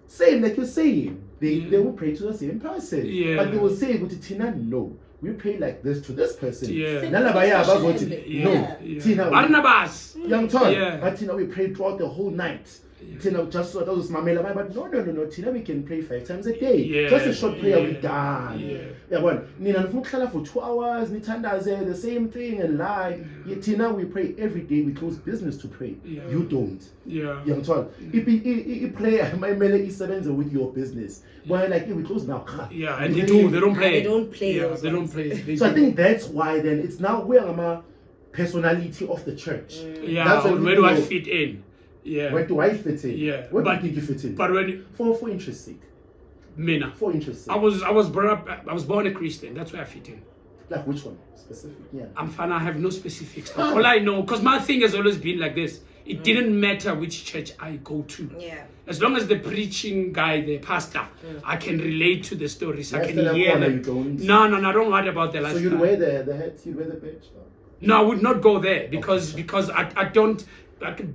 same like you're saying, they will pray to the same person. Yeah. But they will say, "But Tina, no, we pray like this to this person." Yeah. No, Tina, Barnabas. young child. Yeah. But Tina, we pray throughout the whole night. Tina, just so that was mamela, but no. Tina, we can pray 5 times a day. Yeah. Just a short prayer, we done. Yeah. Well, Nina, for 2 hours, Nitandaze, the same thing and lie. Yeah, Tina, we pray every day. We close business to pray. Yeah. You don't. Yeah. Young child. If you pray, my mele is 7 with your business. But like, we close now. Yeah, and they don't play. They don't play. Yeah, those they don't ones. play. So I think that's why then it's now where am I personality of the church. Yeah, That's why where do I know, fit in? Yeah. Where do I fit in? Yeah. Where do you think you fit in? But when For interest sake. Mina, For interest sake. I was brought up. I was born a Christian. That's where I fit in. Like which one? Specific? Yeah. I'm fine. I have no specifics. All I know, because my thing has always been like this. It didn't matter which church I go to. Yeah. As long as the preaching guy, the pastor, I can relate to the stories. I can Lifestyle hear corner, them. you don't. No, I don't worry about the So lifestyle. you'd wear the hat, you'd wear the badge? No, I would not go there because I don't.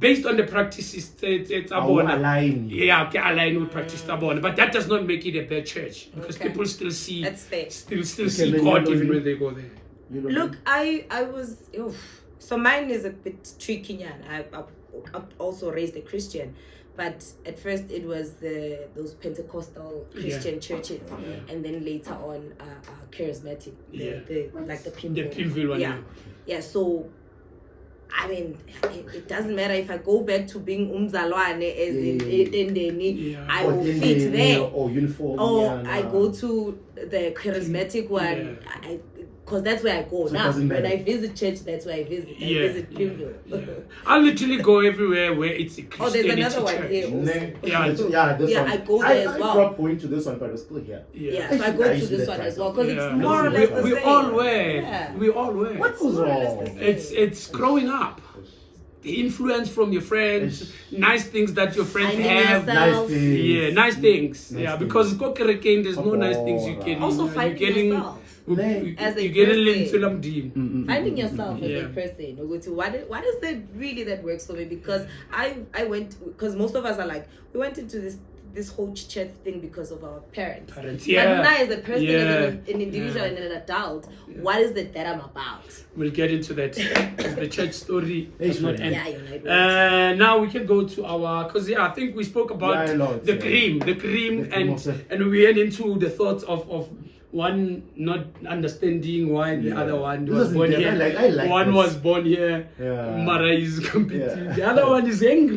Based on the practices, it's I will abona. align. Yeah, okay, align with practice abona, but that does not make it a bad church because Okay. people still see, That's fair. still Okay, see then God you know even you- when they go there. You know, Look, I was so mine is a bit tricky. Yeah, I also raised a Christian, but at first it was those Pentecostal Christian churches, and then later on charismatic, the Pimville one. yeah. So I mean, it doesn't matter if I go back to being umzalwane as in Etendeni, I will fit there. Or uniform. Or I go to the charismatic one, because that's where I go So it now. doesn't When matter. I visit church, that's where I visit. I visit Pimville. I literally go everywhere where it's a Oh, there's Christianity another one church. here also. This Yeah, one. I go there as well. I dropped going to this one, but I was still here. Yeah, so I go to this one as well because it's more or less the we same. all wear. Yeah. We all wear. What was more or less the wrong? same. It's growing up. The influence from your friends, nice things that your friends Finding have. yourself. Nice things. Yeah, nice things. Nice yeah, things. because Kokerekeng, there's no nice things you can. Also you're finding getting, yourself. As a you get a person. link to Lamdim. Finding yourself as Yeah. a person. Or go to what is that really that works for me? Because I went, because most of us are like, we went into this whole church thing because of our parents. Yeah. But now as a person, as an individual Yeah. and an adult, what is it that I'm about? We'll get into that. The church story does not end. Yeah, you're right. Now we can go to our, because I think we spoke about the cream, and we went into the thoughts of one not understanding why the other one This was is born intense. here. I like One this. was born here. Yeah. Mara is competing. Yeah. The other one is angry.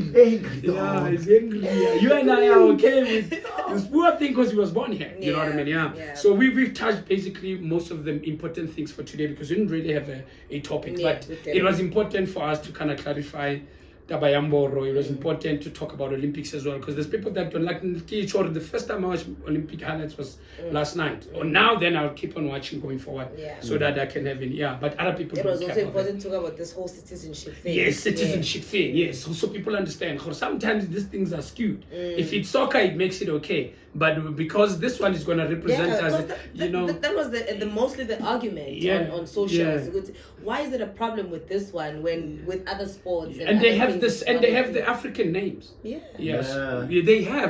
Yeah, he's angry. Yeah. You and I are okay with this poor thing because he was born here. You know what I mean? Yeah. So we've touched basically most of the important things for today because we didn't really have a topic, but it was important for us to kind of clarify Tabayamboro. It was important to talk about Olympics as well because there's people that don't like the first time I watched Olympic highlights was last night. Or now then I'll keep on watching going forward so that I can have it. Yeah, but other people It don't was care also about important to talk about this whole citizenship thing. Yes, citizenship thing. Yes, so people understand. Because sometimes these things are skewed. If it's soccer, it makes it okay. But because this one is going to represent us, that was the mostly the argument on socials. Why is it a problem with this one when with other sports? And they have things this, and they have the African names. Yeah. Yes, Yeah.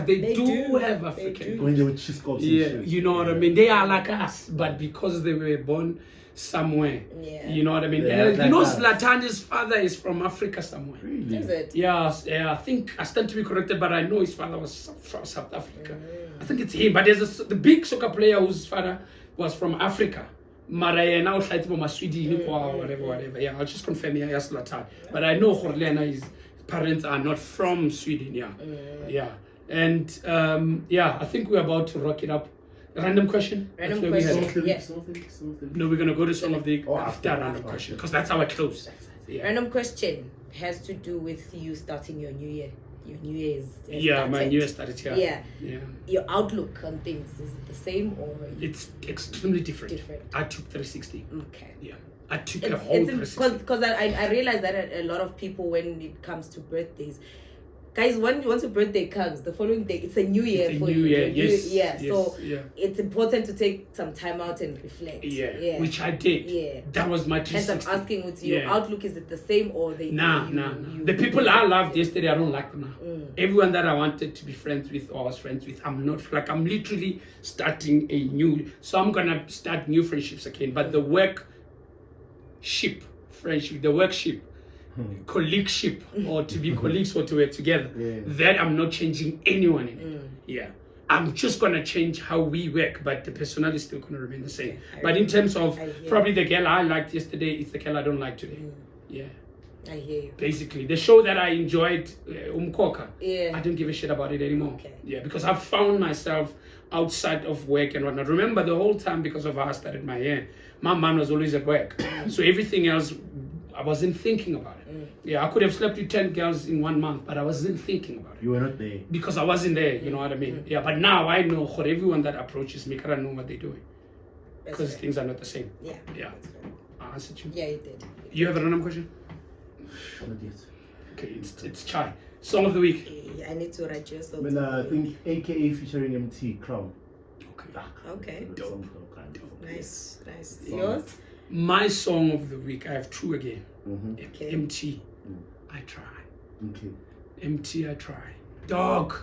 they do have African. When they were cheese cups and Yeah, shit. you know what I mean. They are like us, but because they were born somewhere, you know what I mean. Yeah, You like know, us. Zlatan's father is from Africa somewhere. Really? Is it? Yeah, I think I stand to be corrected, but I know his father was from South Africa. I think it's him. But there's the big soccer player whose father was from Africa. Mara now Sweden or whatever. Yeah, I'll just confirm here. Yes, Latin. But I know his parents are not from Sweden. Yeah. And I think we're about to rock it up. Random question. Random That's where we question. had- Something. No, we're gonna go to some of the After random question because that's our close. Yeah. Random question has to do with you starting your new year. your New Year's. has Yeah, my started. New Year started here. Yeah. Your outlook on things, is it the same or? It's extremely different. Different. I took 360. Okay. Yeah. I took a whole 360. Because I realize that a lot of people, when it comes to birthdays, guys, once your birthday comes, the following day it's a new year It's a for new you. year, yes, yes, So yeah. it's important to take some time out and reflect. Yeah. Which I did. Yeah. That was my Hence, 360. I'm asking with your Yeah. outlook, is it the same or they? Nah. The people I loved yesterday, I don't like them now. Everyone that I wanted to be friends with or was friends with, I'm not. Like, I'm literally starting a new. So I'm gonna start new friendships again. But the work colleagueship, or to be colleagues or to work together, that I'm not changing anyone in it. Yeah. I'm just gonna change how we work, but the personnel is still gonna remain the same. But in terms of probably the girl I liked yesterday is the girl I don't like today. Yeah. I hear you. Basically, the show that I enjoyed, Umkoka, Yeah. I don't give a shit about it anymore. Okay. Yeah, because I've found myself outside of work and whatnot. Remember, the whole time, because of how I started my hair, my man was always at work. So everything else, I wasn't thinking about it. Yeah, I could have slept with 10 girls in 1 month, but I wasn't thinking about it. You were not there. Because I wasn't there, you know what I mean? Yeah, but now I know for everyone that approaches me, I know what they're doing. That's Because fair. things are not the same. Yeah. Yeah. That's fair. I answered you. Yeah, you did. You have a random question? Not yet. Okay, it's Chai. Song of the week. I need to write your I song. mean, I think AKA featuring MT Crown. Okay. Okay. Dope. Nice. Song. Yours? My song of the week, I have two again. Okay. MT, I try. Okay. MT, I try. Dog.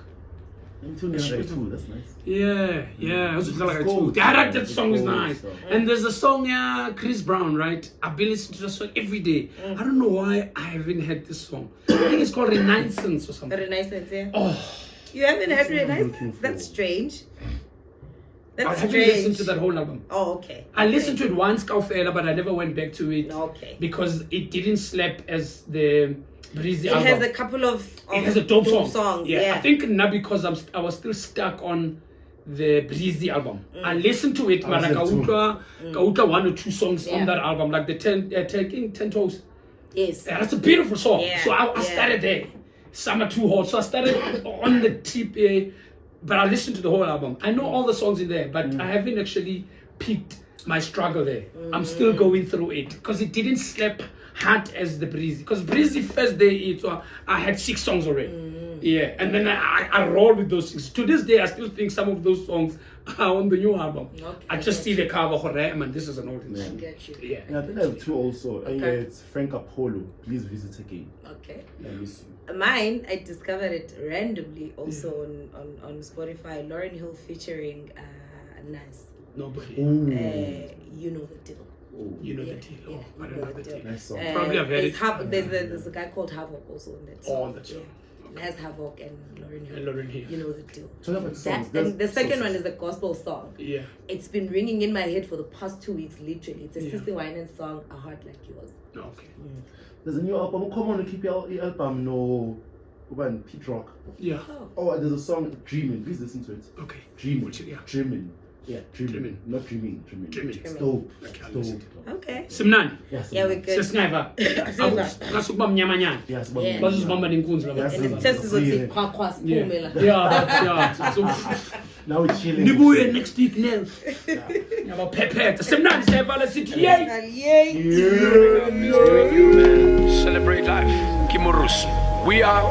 MT only had like two, that's nice. Yeah. I was like It's gold. that song is It's gold, nice. so. And there's a song, Chris Brown, right? I've been listening to the song every day. I don't know why I haven't heard this song. I think it's called Renaissance or something. Renaissance, yeah. Oh, You haven't heard That's what I'm looking Renaissance? for. That's strange. I That's haven't strange. listened to that whole album. Oh, okay. I listened to it once, Kaufela, but I never went back to it. Okay. Because it didn't slap as the Breezy It album. has a couple of It has a dope song. songs. Yeah, Yeah. I think now because I was still stuck on the Breezy album. I listened to it, but like I utlwa one or two songs on that album, like the Taking 10 Toes. Yes. Yeah, that's a beautiful song. Yeah, So I yeah. started there. Summer Too Hot. So I started on the tip, but I listened to the whole album. I know all the songs in there, but I haven't actually picked my struggle there. I'm still going through it because it didn't slap hard as the Breezy. Because Breezy first day, I had 6 songs already. Yeah, and then I roll with those 6. To this day, I still think some of those songs are on the new album. Okay, I just see the cover, man, this is an old I song. get you. Yeah. Yeah, I think I have two also. Okay. It's Frank Apollo. Please visit again. Okay. I miss you. Mine, I discovered it randomly also on Spotify. Lauren Hill featuring Nas. Nobody. You know the deal. Oh, You know Yeah, the deal. yeah, Oh, I you don't know know the the deal. deal. nice song. Probably I've heard there's it. there's a guy called Havoc also in that song. Oh, that's right. Nas Havoc and Lauren Hill. And Lauren Hill. You know the deal. Talk about songs. That, and the second one is a gospel song. Yeah. It's been ringing in my head for the past 2 weeks, literally. It's a Yeah. Sissy Winans song, A Heart Like Yours. Okay. There's a new album. Come on, keep your album. No, Urban Pete Rock. Yeah. Oh, there's a song Dreaming. Please listen to it. Okay. Dreaming. Which, yeah. Dreaming. Yeah, dreaming. Dreaming. Not dreaming. Dreaming. Dreaming. It's dope. Okay, I'll It's listen dope. Okay. Simnani. Yes. Yeah, we're good. Sesingeva. Ngasukuba mnyamanyana. Yes, Yeah. Bazuzibamba nenkunzi la Yes. bantu. And it's just as Yeah. a khwa Yeah. siphumela. Yeah. So Now we're chilling. nibuye next week now. Yabaphephetha. Simnani siyavala sithi yay. Yay. Celebrate life. Kimurus. We are